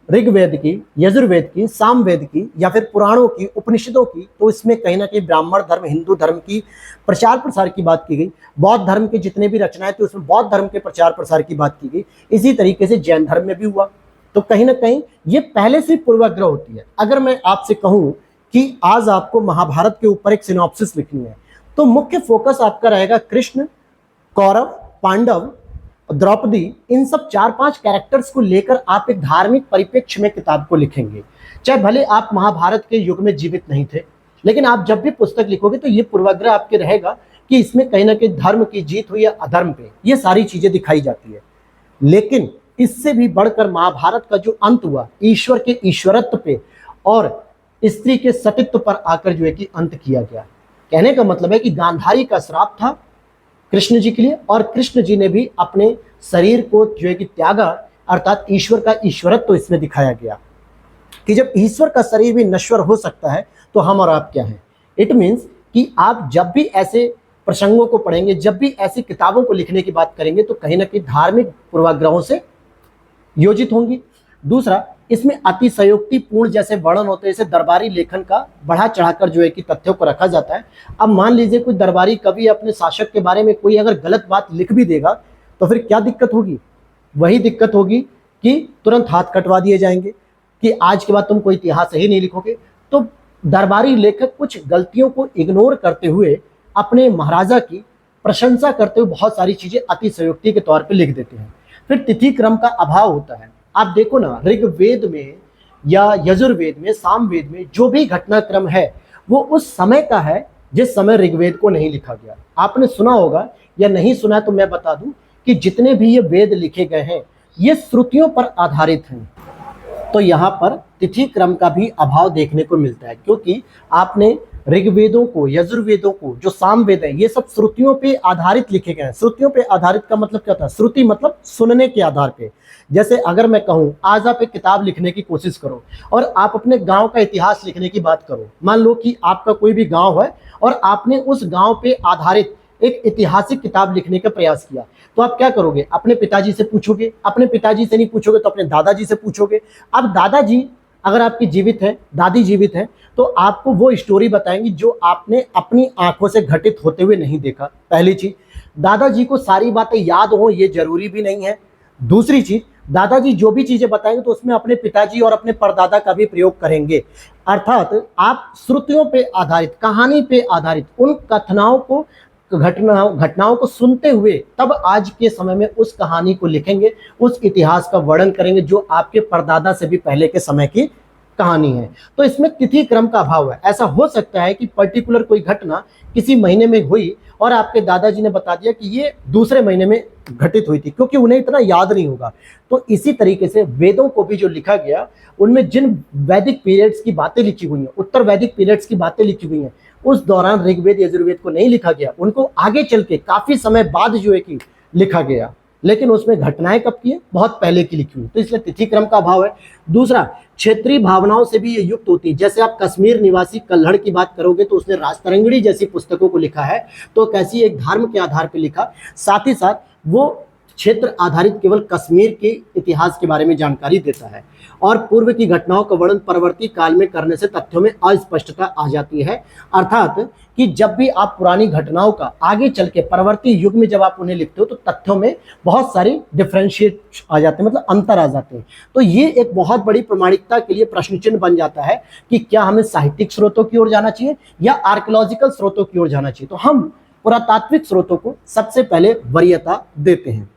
S1: ऋग्वेद की, यजुर्वेद की, सामवेद की, या फिर पुराणों की, उपनिषदों की, तो इसमें कहीं ना कहीं ब्राह्मण धर्म, हिंदू धर्म की प्रचार प्रसार की बात की गई। बौद्ध धर्म के जितने भी रचनाएं थी उसमें बौद्ध धर्म के प्रचार प्रसार की बात की गई। इसी तरीके से जैन धर्म में भी हुआ। तो कहीं ना कहीं ये पहले से पूर्वाग्रह होती है। अगर मैं आपसे कहूं कि आज आपको महाभारत के ऊपर एक सिनॉप्सिस लिखनी है, तो मुख्य फोकस आपका रहेगा कृष्ण, कौरव, पांडव, द्रौपदी, इन सब 4-5 कैरेक्टर्स को लेकर आप एक धार्मिक परिप्रेक्ष्य में किताब को लिखेंगे। चाहे भले आप महाभारत के युग में जीवित नहीं थे, लेकिन आप जब भी पुस्तक लिखोगे तो ये पूर्वाग्रह आपके रहेगा कि इसमें कहीं ना कहीं धर्म की जीत हुई या अधर्म पे, ये सारी चीजें दिखाई जाती है। लेकिन इससे भी बढ़कर महाभारत का जो अंत हुआ, ईश्वर के ईश्वरत्व पे और स्त्री के सतीत्व पर आकर जो है कि अंत किया गया। कहने का मतलब है कि गांधारी का श्राप था कृष्ण जी के लिए, और कृष्ण जी ने भी अपने शरीर को जो है कि त्यागा, अर्थात ईश्वर का ईश्वरत्व तो इसमें दिखाया गया कि जब ईश्वर का शरीर भी नश्वर हो सकता है तो हम और आप क्या हैं। इट मीन्स कि आप जब भी ऐसे प्रसंगों को पढ़ेंगे, जब भी ऐसी किताबों को लिखने की बात करेंगे, तो कहीं ना कहीं धार्मिक पूर्वाग्रहों से योजित होंगी। दूसरा, इसमें अतिशयोक्तिपूर्ण जैसे वर्णन होते हैं, जैसे दरबारी लेखन का बढ़ा चढ़ाकर जो है कि तथ्यों को रखा जाता है। अब मान लीजिए कोई दरबारी कवि अपने शासक के बारे में कोई अगर गलत बात लिख भी देगा, तो फिर क्या दिक्कत होगी? वही दिक्कत होगी कि तुरंत हाथ कटवा दिए जाएंगे कि आज के बाद तुम कोई इतिहास ही नहीं लिखोगे। तो दरबारी लेखक कुछ गलतियों को इग्नोर करते हुए अपने महाराजा की प्रशंसा करते हुए बहुत सारी चीजें अतिशयोक्ति के तौर पर लिख देते हैं। फिर तिथि क्रम का अभाव होता है। आप देखो ना, ऋग्वेद में या यजुर्वेद में, सामवेद में जो भी घटनाक्रम है वो उस समय का है जिस समय ऋग्वेद को नहीं लिखा गया। आपने सुना होगा या नहीं सुना तो मैं बता दूं कि जितने भी ये वेद लिखे गए हैं ये श्रुतियों पर आधारित हैं। तो यहाँ पर तिथि क्रम का भी अभाव देखने को मिलता है, क्योंकि आपने ऋग्वेदों को, यजुर्वेदों को, जो सामवेद है, ये सब श्रुतियों पे आधारित लिखे गए हैं। श्रुतियों पे आधारित का मतलब क्या था? श्रुति मतलब सुनने के आधार पे। जैसे अगर मैं कहूं आज आप एक किताब लिखने की कोशिश करो और आप अपने गांव का इतिहास लिखने की बात करो। मान लो कि आपका कोई भी गांव है और आपने उस गांव पे आधारित एक ऐतिहासिक किताब लिखने का प्रयास किया, तो आप क्या करोगे? अपने पिताजी से पूछोगे, अपने पिताजी से नहीं पूछोगे तो अपने दादाजी से पूछोगे। अब दादाजी अगर आपकी जीवित है, दादी जीवित है, तो आपको वो स्टोरी बताएंगी जो आपने अपनी आंखों से घटित होते हुए नहीं देखा। पहली चीज, दादाजी को सारी बातें याद हो ये जरूरी भी नहीं है। दूसरी चीज, दादाजी जो भी चीजें बताएंगे तो उसमें अपने पिताजी और अपने परदादा का भी प्रयोग करेंगे। अर्थात आप श्रुतियों पे आधारित, कहानी पे आधारित उन कथनाओं को, घटनाओं को सुनते हुए तब आज के समय में उस कहानी को लिखेंगे, उस इतिहास का वर्णन करेंगे जो आपके परदादा से भी पहले के समय की कहानी है। तो इसमें तिथि क्रम का अभाव है। ऐसा हो सकता है कि पर्टिकुलर कोई घटना किसी महीने में हुई और आपके दादाजी ने बता दिया कि ये दूसरे महीने में घटित हुई थी, क्योंकि उन्हें इतना याद नहीं होगा। तो इसी तरीके से वेदों को भी जो लिखा गया, उनमें जिन वैदिक पीरियड्स की बातें लिखी हुई हैं, उत्तर वैदिक पीरियड्स की बातें लिखी हुई हैं, उस दौरान ऋग्वेद यजुर्वेद को नहीं लिखा गया, उनको आगे चल के काफी समय बाद जो है कि लिखा गया। लेकिन उसमें घटनाएं कब की है, बहुत पहले की लिखी हुई, तो इसलिए तिथि क्रम का अभाव है। दूसरा, क्षेत्रीय भावनाओं से भी ये युक्त होती है। जैसे आप कश्मीर निवासी कल्हड़ की बात करोगे तो उसने राजतरंगिणी जैसी पुस्तकों को लिखा है, तो कैसी एक धर्म के आधार पर लिखा, साथ ही साथ वो क्षेत्र आधारित केवल कश्मीर के इतिहास के बारे में जानकारी देता है। और पूर्व की घटनाओं का वर्णन परवर्ती काल में करने से तथ्यों में अस्पष्टता आ जाती है। अर्थात कि जब भी आप पुरानी घटनाओं का आगे चल के परवर्ती युग में जब आप उन्हें लिखते हो तो तथ्यों में बहुत सारी डिफरेंशिएट आ जाते हैं, मतलब अंतर आ जाते हैं। तो ये एक बहुत बड़ी प्रमाणिकता के लिए प्रश्न चिन्ह बन जाता है कि क्या हमें साहित्यिक स्रोतों की ओर जाना चाहिए या आर्कियोलॉजिकल स्रोतों की ओर जाना चाहिए। तो हम पुरातात्विक स्रोतों को सबसे पहले वरीयता देते हैं।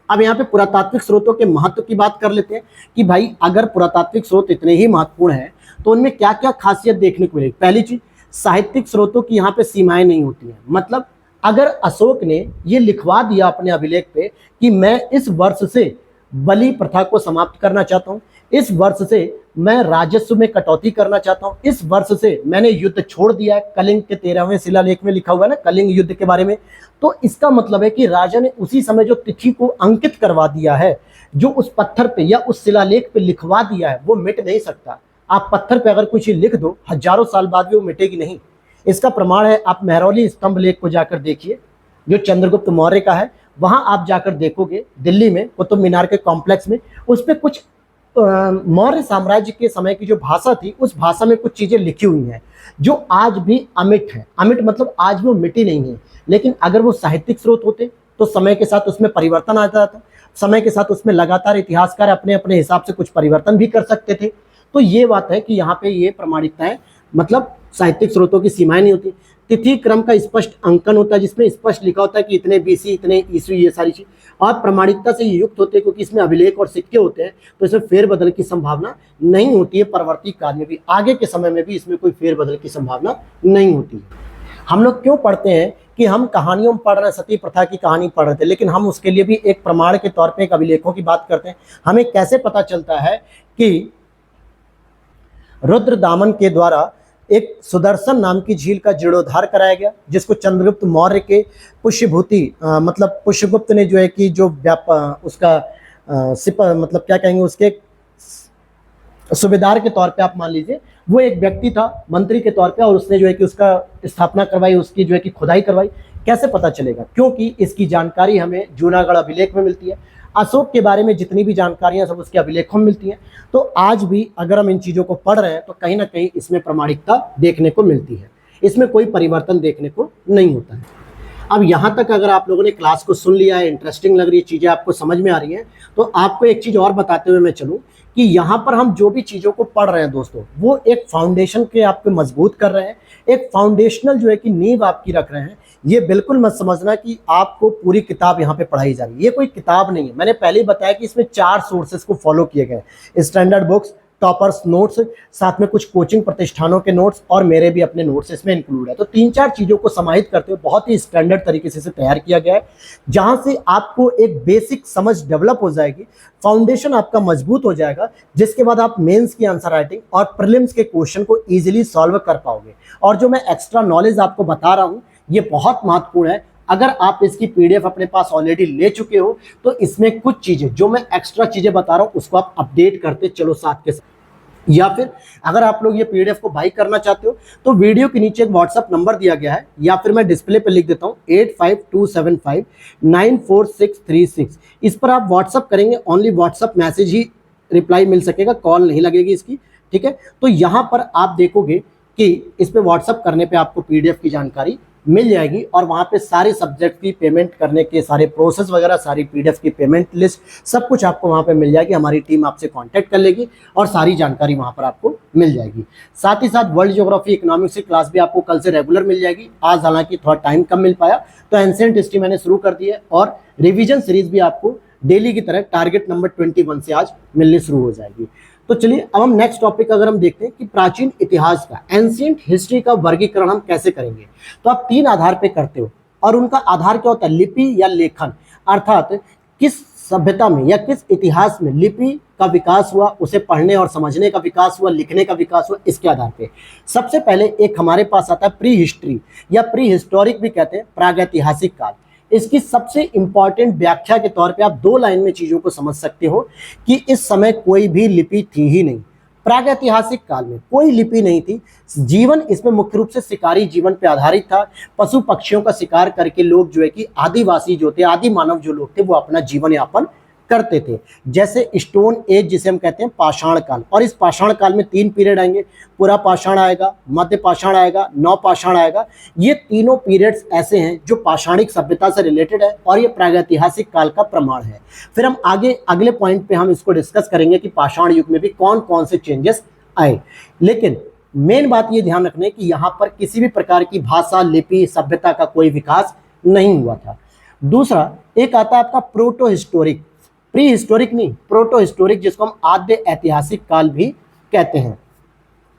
S1: अब यहाँ पे पुरातात्विक स्रोतों के महत्व की बात कर लेते हैं कि भाई अगर पुरातात्विक स्रोत इतने ही महत्वपूर्ण हैं तो उनमें क्या क्या खासियत देखने को मिलेगी। पहली चीज, साहित्यिक स्रोतों की यहाँ पे सीमाएं नहीं होती हैं। मतलब अगर अशोक ने ये लिखवा दिया अपने अभिलेख पे कि मैं इस वर्ष से बलि प्रथा को समाप्त करना चाहता हूँ, इस वर्ष से मैं राजस्व में कटौती करना चाहता हूँ, इस वर्ष से मैंने युद्ध छोड़ दिया है, कलिंग के 13वें शिलालेख में लिखा हुआ है ना कलिंग युद्ध के बारे में, तो इसका मतलब है कि राजा ने उसी समय जो तिथि को अंकित करवा दिया है, जो उस पत्थर पे या उस शिलालेख पे लिखवा दिया है, वो मिट नहीं सकता। आप पत्थर पे अगर कुछ लिख दो, हजारों साल बाद भी वो मिटेगी नहीं। इसका प्रमाण है, आप मेहरौली स्तंभ लेख को जाकर देखिए, जो चंद्रगुप्त मौर्य का है। वहां आप जाकर देखोगे दिल्ली में कुतुब मीनार के कॉम्प्लेक्स में, उस पर कुछ मौर्य साम्राज्य के समय की जो भाषा थी, उस भाषा में कुछ चीजें लिखी हुई हैं जो आज भी अमिट है। अमिट मतलब आज भी वो मिटी नहीं है, लेकिन अगर वो साहित्यिक स्रोत होते तो समय के साथ उसमें परिवर्तन आ जाता, समय के साथ उसमें लगातार इतिहासकार अपने अपने हिसाब से कुछ परिवर्तन भी कर सकते थे। तो ये बात है कि यहाँ पे ये प्रमाणिकता है, मतलब साहित्यिक स्रोतों की सीमाएं नहीं होती। तिथि क्रम का स्पष्ट अंकन होता है जिसमें स्पष्ट लिखा होता है कि इतने बीसी, इतने ईस्वी, ये सारी चीज, और प्रमाणिकता से युक्त होते हैं क्योंकि इसमें अभिलेख और सिक्के होते हैं, तो इसमें फेरबदल की संभावना नहीं होती है। परवर्ती काल में भी, आगे के समय में भी इसमें कोई फेरबदल की संभावना नहीं होती है। हम लोग क्यों पढ़ते हैं कि हम कहानियों में पढ़ रहे हैं, सती प्रथा की कहानी पढ़ रहे थे, लेकिन हम उसके लिए भी एक प्रमाण के तौर पर एक अभिलेखों की बात करते हैं। हमें कैसे पता चलता है कि रुद्रदामन के द्वारा एक सुदर्शन नाम की झील का जीर्णोद्धार कराया गया, जिसको चंद्रगुप्त मौर्य के पुष्यभूति मतलब पुष्यगुप्त ने जो है कि जो उसका मतलब क्या कहेंगे, उसके सूबेदार के तौर पे आप मान लीजिए, वो एक व्यक्ति था मंत्री के तौर पे, और उसने जो है कि उसका स्थापना करवाई, उसकी जो है कि खुदाई करवाई। कैसे पता चलेगा? क्योंकि इसकी जानकारी हमें जूनागढ़ अभिलेख में मिलती है। अशोक के बारे में जितनी भी जानकारियां सब उसके अभिलेखों में मिलती हैं। तो आज भी अगर हम इन चीज़ों को पढ़ रहे हैं तो कहीं ना कहीं इसमें प्रमाणिकता देखने को मिलती है, इसमें कोई परिवर्तन देखने को नहीं होता है। अब यहाँ तक अगर आप लोगों ने क्लास को सुन लिया है, इंटरेस्टिंग लग रही है, चीज़ें आपको समझ में आ रही हैं, तो आपको एक चीज़ और बताते हुए मैं चलूँ कि यहाँ पर हम जो भी चीज़ों को पढ़ रहे हैं दोस्तों, वो एक फाउंडेशन के आपको मजबूत कर रहे हैं, एक फाउंडेशनल जो है कि नींव आपकी रख रहे हैं। ये बिल्कुल मत समझना कि आपको पूरी किताब यहाँ पे पढ़ाई जा रही है, ये कोई किताब नहीं है। मैंने पहले ही बताया कि इसमें 4 सोर्सेस को फॉलो किए गए, स्टैंडर्ड बुक्स, टॉपर्स नोट्स, साथ में कुछ कोचिंग प्रतिष्ठानों के नोट्स, और मेरे भी अपने नोट्स इसमें इंक्लूड है। तो 3-4 चीज़ों को समाहित करते हुए बहुत ही स्टैंडर्ड तरीके से तैयार किया गया है, जहां से आपको एक बेसिक समझ डेवलप हो जाएगी, फाउंडेशन आपका मजबूत हो जाएगा, जिसके बाद आप मेंस की आंसर राइटिंग और प्रीलिम्स के क्वेश्चन को ईजिली सॉल्व कर पाओगे। और जो मैं एक्स्ट्रा नॉलेज आपको बता रहा हूँ, ये बहुत महत्वपूर्ण है। अगर आप इसकी पीडीएफ अपने पास ऑलरेडी ले चुके हो तो इसमें कुछ चीजें जो मैं एक्स्ट्रा चीजें बता रहा हूं उसको आप अपडेट करते चलो साथ के साथ। या फिर अगर आप लोग ये पीडीएफ को बाई करना चाहते हो तो वीडियो के नीचे एक व्हाट्सएप नंबर दिया गया है, या फिर मैं डिस्प्ले पे लिख देता हूँ 8527594636। इस पर आप व्हाट्सएप करेंगे, ओनली व्हाट्सएप मैसेज ही रिप्लाई मिल सकेगा, कॉल नहीं लगेगी इसकी, ठीक है। तो यहाँ पर आप देखोगे कि इस पर व्हाट्सएप करने पर आपको पीडीएफ की जानकारी मिल जाएगी, और वहाँ पे सारे सब्जेक्ट की पेमेंट करने के सारे प्रोसेस वगैरह, सारी पीडीएफ की पेमेंट लिस्ट, सब कुछ आपको वहाँ पे मिल जाएगी। हमारी टीम आपसे कांटेक्ट कर लेगी और सारी जानकारी वहाँ पर आपको मिल जाएगी। साथ ही साथ वर्ल्ड ज्योग्राफी, इकोनॉमिक्स की क्लास भी आपको कल से रेगुलर मिल जाएगी। आज हालांकि थोड़ा टाइम कम मिल पाया, तो एंशिएंट हिस्ट्री मैंने शुरू कर दी है, और रिविजन सीरीज भी आपको डेली की तरह टारगेट नंबर 21 से आज मिलनी शुरू हो जाएगी। तो चलिए अब हम नेक्स्ट टॉपिक अगर हम देखते हैं कि प्राचीन इतिहास का, एंशिएंट हिस्ट्री का वर्गीकरण हम कैसे करेंगे। तो आप 3 आधार पे करते हो, और उनका आधार क्या होता है? लिपि या लेखन, अर्थात किस सभ्यता में या किस इतिहास में लिपि का विकास हुआ, उसे पढ़ने और समझने का विकास हुआ, लिखने का विकास हुआ, इसके आधार पे सबसे पहले एक हमारे पास आता है प्री हिस्ट्री, या प्री हिस्टोरिक भी कहते हैं, प्रागैतिहासिक काल। इसकी सबसे इंपॉर्टेंट व्याख्या के तौर पे आप 2 लाइन में चीजों को समझ सकते हो कि इस समय कोई भी लिपि थी ही नहीं। प्रागैतिहासिक काल में कोई लिपि नहीं थी। जीवन इसमें मुख्य रूप से शिकारी जीवन पे आधारित था। पशु पक्षियों का शिकार करके लोग जो है कि आदिवासी जो थे, आदि मानव जो लोग थे, वो अपना जीवन यापन करते थे। जैसे स्टोन एज जिसे हम कहते हैं पाषाण काल, और इस पाषाण काल में 3 पीरियड आएंगे। पूरा पाषाण आएगा, मध्य पाषाण आएगा, नव पाषाण आएगा। ये तीनों पीरियड्स ऐसे हैं जो पाषाणिक सभ्यता से रिलेटेड है और ये प्रागैतिहासिक काल का प्रमाण है। फिर हम आगे अगले पॉइंट पे हम इसको डिस्कस करेंगे कि पाषाण युग में भी कौन कौन से चेंजेस आए। लेकिन मेन बात ये ध्यान रखने की यहाँ पर किसी भी प्रकार की भाषा, लिपि, सभ्यता का कोई विकास नहीं हुआ था। दूसरा एक आता है आपका प्रोटो हिस्टोरिक, प्री हिस्टोरिक नहीं, प्रोटो हिस्टोरिक, जिसको हम आद्य ऐतिहासिक काल भी कहते हैं,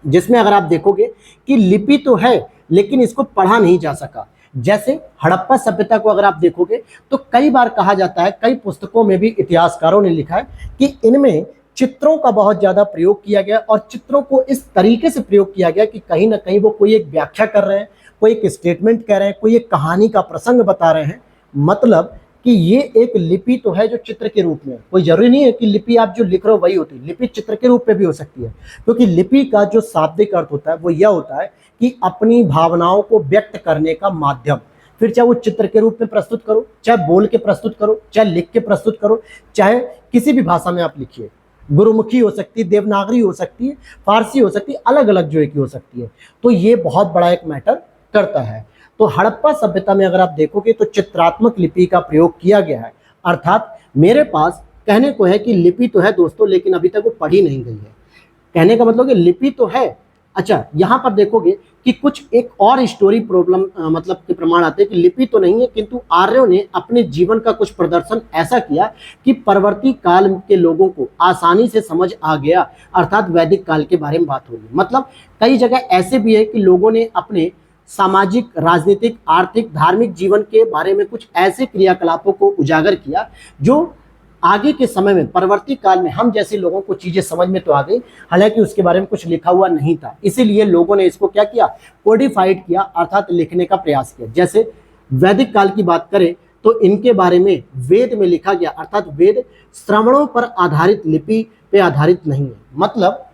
S1: जिसमें अगर आप देखोगे कि लिपि तो है लेकिन इसको पढ़ा नहीं जा सका। जैसे हड़प्पा सभ्यता को अगर आप देखोगे तो कई बार कहा जाता है, कई पुस्तकों में भी इतिहासकारों ने लिखा है कि इनमें चित्रों का बहुत ज्यादा प्रयोग किया गया और चित्रों को इस तरीके से प्रयोग किया गया कि कहीं ना कहीं वो कोई एक व्याख्या कर रहे हैं, कोई एक स्टेटमेंट कह रहे हैं, कोई एक कहानी का प्रसंग बता रहे हैं। मतलब कि ये एक लिपि तो है जो चित्र के रूप में, कोई जरूरी नहीं है कि लिपि आप जो लिख रहे हो वही होती है, लिपि चित्र के रूप में भी हो सकती है। क्योंकि लिपि का जो शाब्दिक अर्थ होता है वो यह होता है कि अपनी भावनाओं को व्यक्त करने का माध्यम। फिर चाहे वो चित्र के रूप में प्रस्तुत करो, चाहे बोल के प्रस्तुत करो, चाहे लिख के प्रस्तुत करो, चाहे किसी भी भाषा में आप लिखिए। गुरुमुखी हो सकती है, देवनागरी हो सकती है, फारसी हो सकती है, अलग अलग जो है कि हो सकती है। तो ये बहुत बड़ा एक मैटर करता है। तो हड़प्पा सभ्यता में अगर आप देखोगे तो चित्रात्मक लिपि का प्रयोग किया गया है। अर्थात मेरे पास कहने को है कि लिपि तो है दोस्तों, लेकिन अभी तक वो पढ़ी नहीं गई है। कहने का मतलब कि लिपि तो है। अच्छा, यहाँ पर देखोगे कि कुछ एक और स्टोरी प्रॉब्लम मतलब के प्रमाण आते हैं कि लिपि तो नहीं है, किंतु आर्यों ने अपने जीवन का कुछ प्रदर्शन ऐसा किया कि परवर्ती काल के लोगों को आसानी से समझ आ गया। अर्थात वैदिक काल के बारे में बात हो रही है। मतलब कई जगह ऐसे भी है कि लोगों ने अपने सामाजिक, राजनीतिक, आर्थिक, धार्मिक जीवन के बारे में कुछ ऐसे क्रियाकलापों को उजागर किया जो आगे के समय में, परवर्ती काल में हम जैसे लोगों को चीजें समझ में तो आ गई, हालांकि उसके बारे में कुछ लिखा हुआ नहीं था। इसीलिए लोगों ने इसको क्या किया, कोडिफाइड किया, अर्थात लिखने का प्रयास किया। जैसे वैदिक काल की बात करें तो इनके बारे में वेद में लिखा गया, अर्थात वेद श्रवणों पर आधारित, लिपि पे आधारित नहीं है। मतलब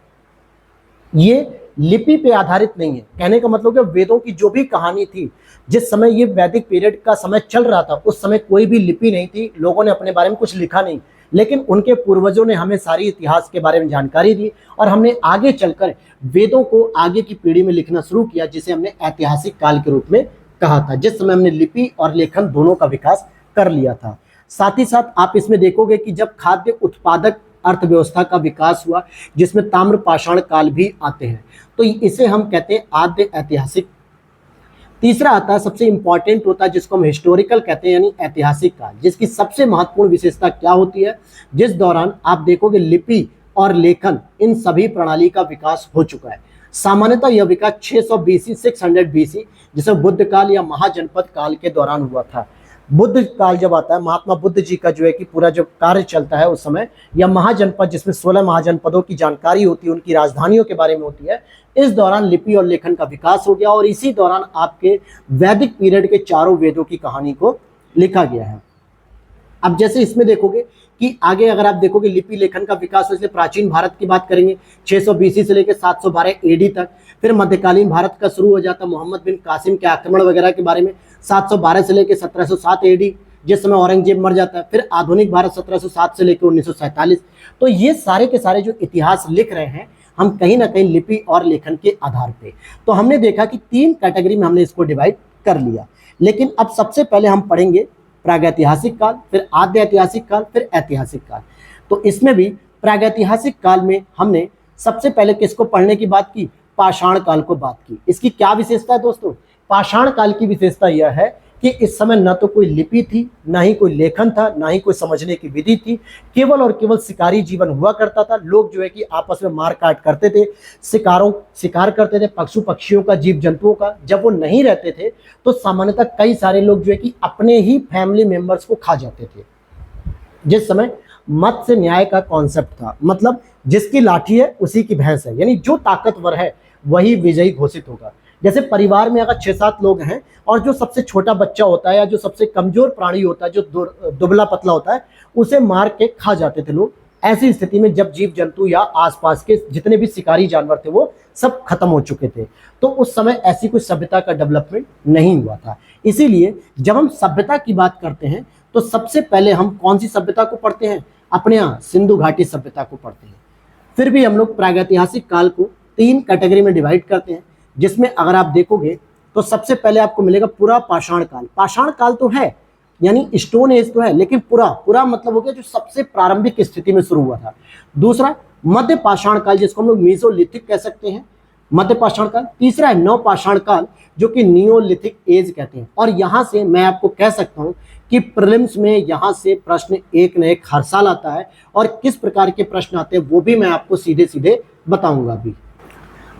S1: ये लिपि पे आधारित नहीं है। कहने का मतलब कि वेदों की जो भी कहानी थी, जिस समय ये वैदिक पीरियड का समय चल रहा था, उस समय कोई भी लिपि नहीं थी, लोगों ने अपने बारे में कुछ लिखा नहीं, लेकिन उनके पूर्वजों ने हमें सारी इतिहास के बारे में जानकारी दी और हमने आगे चलकर वेदों को आगे की पीढ़ी में लिखना शुरू किया, जिसे हमने ऐतिहासिक काल के रूप में कहा था, जिस समय हमने लिपि और लेखन दोनों का विकास कर लिया था। साथ ही साथ आप इसमें देखोगे कि जब खाद्य उत्पादक अर्थव्यवस्था का विकास हुआ, जिसमें ताम्र पाषाण काल भी आते हैं, तो इसे हम कहते हैं आद्य ऐतिहासिक। तीसरा आता है, सबसे इंपॉर्टेंट होता है, जिसको हम हिस्टोरिकल कहते हैं, यानी ऐतिहासिक काल, जिसकी सबसे महत्वपूर्ण विशेषता क्या होती है, जिस दौरान आप देखोगे लिपि और लेखन इन सभी प्रणाली का विकास हो चुका है। सामान्यतः यह विकास 600 बीसी, 600 बीसी, जिसे बुद्ध काल या महाजनपद काल के दौरान हुआ था। बुद्ध काल जब आता है, महात्मा बुद्ध जी का जो है कि पूरा जो कार्य चलता है उस समय, या महाजनपद जिसमें 16 महाजनपदों की जानकारी होती है, उनकी राजधानियों के बारे में होती है, इस दौरान लिपि और लेखन का विकास हो गया और इसी दौरान आपके वैदिक पीरियड के चारों वेदों की कहानी को लिखा गया है। अब जैसे इसमें देखोगे कि आगे अगर आप देखोगे लिपि लेखन का विकास हो, इसलिए प्राचीन भारत की बात करेंगे 600 बीसी से लेकर 712 एडी तक। फिर मध्यकालीन भारत का शुरू हो जाता मोहम्मद बिन कासिम के आक्रमण वगैरह के बारे में 712 से लेकर 1707 एडी, जिस समय औरंगजेब मर जाता है। फिर आधुनिक भारत 1707 से लेकर 1947। तो ये सारे के सारे जो इतिहास लिख रहे हैं हम कहीं ना कहीं लिपि और लेखन के आधार पे। तो हमने देखा कि 3 कैटेगरी में हमने इसको डिवाइड कर लिया। लेकिन अब सबसे पहले हम पढ़ेंगे प्रागैतिहासिक काल, फिर आद्य ऐतिहासिक काल, फिर ऐतिहासिक काल। तो इसमें भी प्रागैतिहासिक काल में हमने सबसे पहले किसको पढ़ने की बात की, पाषाण काल को बात की। इसकी क्या विशेषता है दोस्तों, पाषाण काल की विशेषता यह है कि इस समय न तो कोई लिपि थी, ना ही कोई लेखन था, ना ही कोई समझने की विधि थी, केवल और केवल शिकारी जीवन हुआ करता था। लोग जो है कि आपस में मार काट करते थे, शिकार करते थे, पशु पक्षियों का, जीव जंतुओं का। जब वो नहीं रहते थे तो सामान्यतः कई सारे लोग जो है कि अपने ही फैमिली मेंबर्स को खा जाते थे। जिस समय मत्स्य न्याय का कॉन्सेप्ट था, मतलब जिसकी लाठी है उसी की भैंस है, यानी जो ताकतवर है वही विजयी घोषित होगा। जैसे परिवार में अगर 6-7 लोग हैं और जो सबसे छोटा बच्चा होता है या जो सबसे कमजोर प्राणी होता है, जो दुबला पतला होता है, उसे मार के खा जाते थे लोग। ऐसी स्थिति में जब जीव जंतु या आसपास के जितने भी शिकारी जानवर थे वो सब खत्म हो चुके थे, तो उस समय ऐसी कोई सभ्यता का डेवलपमेंट नहीं हुआ था। इसीलिए जब हम सभ्यता की बात करते हैं तो सबसे पहले हम कौन सी सभ्यता को पढ़ते हैं? अपने यहाँ सिंधु घाटी सभ्यता को पढ़ते हैं। फिर भी हम लोग प्रागैतिहासिक काल को 3 कैटेगरी में डिवाइड करते हैं, जिसमें अगर आप देखोगे तो सबसे पहले आपको मिलेगा पुरा पाषाण काल। पाषाण काल तो है, यानी स्टोन एज तो है, लेकिन पुरा मतलब हो गया जो सबसे प्रारंभिक स्थिति में शुरू हुआ था। दूसरा मध्य पाषाण काल, जिसको हम लोग मीसोलिथिक कह सकते हैं, मध्य पाषाण काल। तीसरा है नव पाषाण काल, जो कि नियोलिथिक एज कहते हैं। और यहां से मैं आपको कह सकता हूं कि प्रीलिम्स में यहां से प्रश्न एक न एक हर साल आता है, और किस प्रकार के प्रश्न आते हैं वो भी मैं आपको सीधे सीधे बताऊंगा अभी।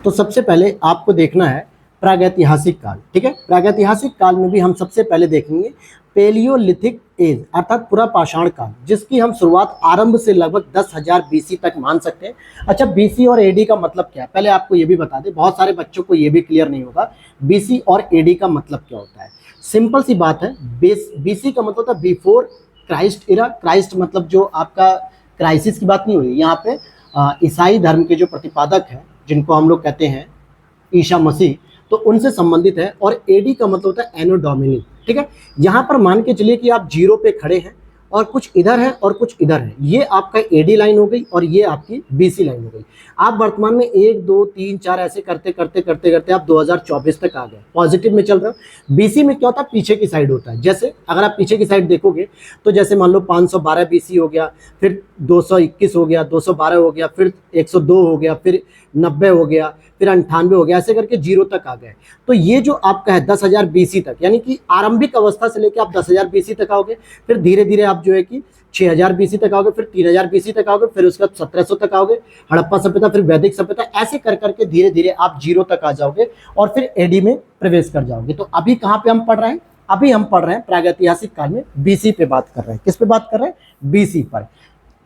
S1: तो सबसे पहले आपको देखना है प्रागैतिहासिक काल, ठीक है। प्रागैतिहासिक काल में भी हम सबसे पहले देखेंगे पेलियोलिथिक एज, अर्थात पुरा पाषाण काल, जिसकी हम शुरुआत आरंभ से लगभग 10,000 बीसी तक मान सकते हैं। अच्छा, बीसी और एडी का मतलब क्या है, पहले आपको ये भी बता दें, बहुत सारे बच्चों को ये भी क्लियर नहीं होगा बीसी और एडी का मतलब क्या होता है। सिंपल सी बात है, बीसी का मतलब होता है बिफोर क्राइस्ट इरा। क्राइस्ट मतलब जो आपका क्राइसिस की बात नहीं हो रही यहाँ पे, ईसाई धर्म के जो प्रतिपादक हैं जिनको हम लोग कहते हैं ईसा मसीह, तो उनसे संबंधित है। और एडी का मतलब होता है एनो डोमिनी, ठीक है। यहाँ पर मान के चलिए कि आप 0 पे खड़े हैं और कुछ इधर है और कुछ इधर है, ये आपका एडी लाइन हो गई और ये आपकी बीसी लाइन हो गई। आप वर्तमान में 1 2 3 4 ऐसे करते करते करते करते आप 2024 तक आ गए, पॉजिटिव में चल रहे हो। बीसी में क्या होता है, पीछे की साइड होता है। जैसे अगर आप पीछे की साइड देखोगे तो जैसे मान लो 512 बीसी हो गया, फिर 221 हो गया, 212 हो गया, फिर 102 हो गया, फिर 90 हो गया, फिर 98 हो गया, ऐसे करके 0 तक आ गए। तो ये जो आपका है 10,000 बीसी तक, यानी कि आरंभिक अवस्था से लेकर आप 10,000 बीसी तक आओगे, फिर धीरे धीरे आप जो है कि 6,000 बीसी तक आओगे, फिर 3,000 बीसी तक आओगे, फिर उसके बाद 1700 तक आओगे, हड़प्पा सभ्यता, फिर वैदिक सभ्यता, ऐसे कर करके धीरे धीरे आप 0 तक आ जाओगे और फिर एडी में प्रवेश कर जाओगे। तो अभी कहाँ पे हम पढ़ रहे हैं? अभी हम पढ़ रहे हैं प्रागैतिहासिक काल में, बीसी पे बात कर रहे हैं। किस पे बात कर रहे हैं? बीसी पर,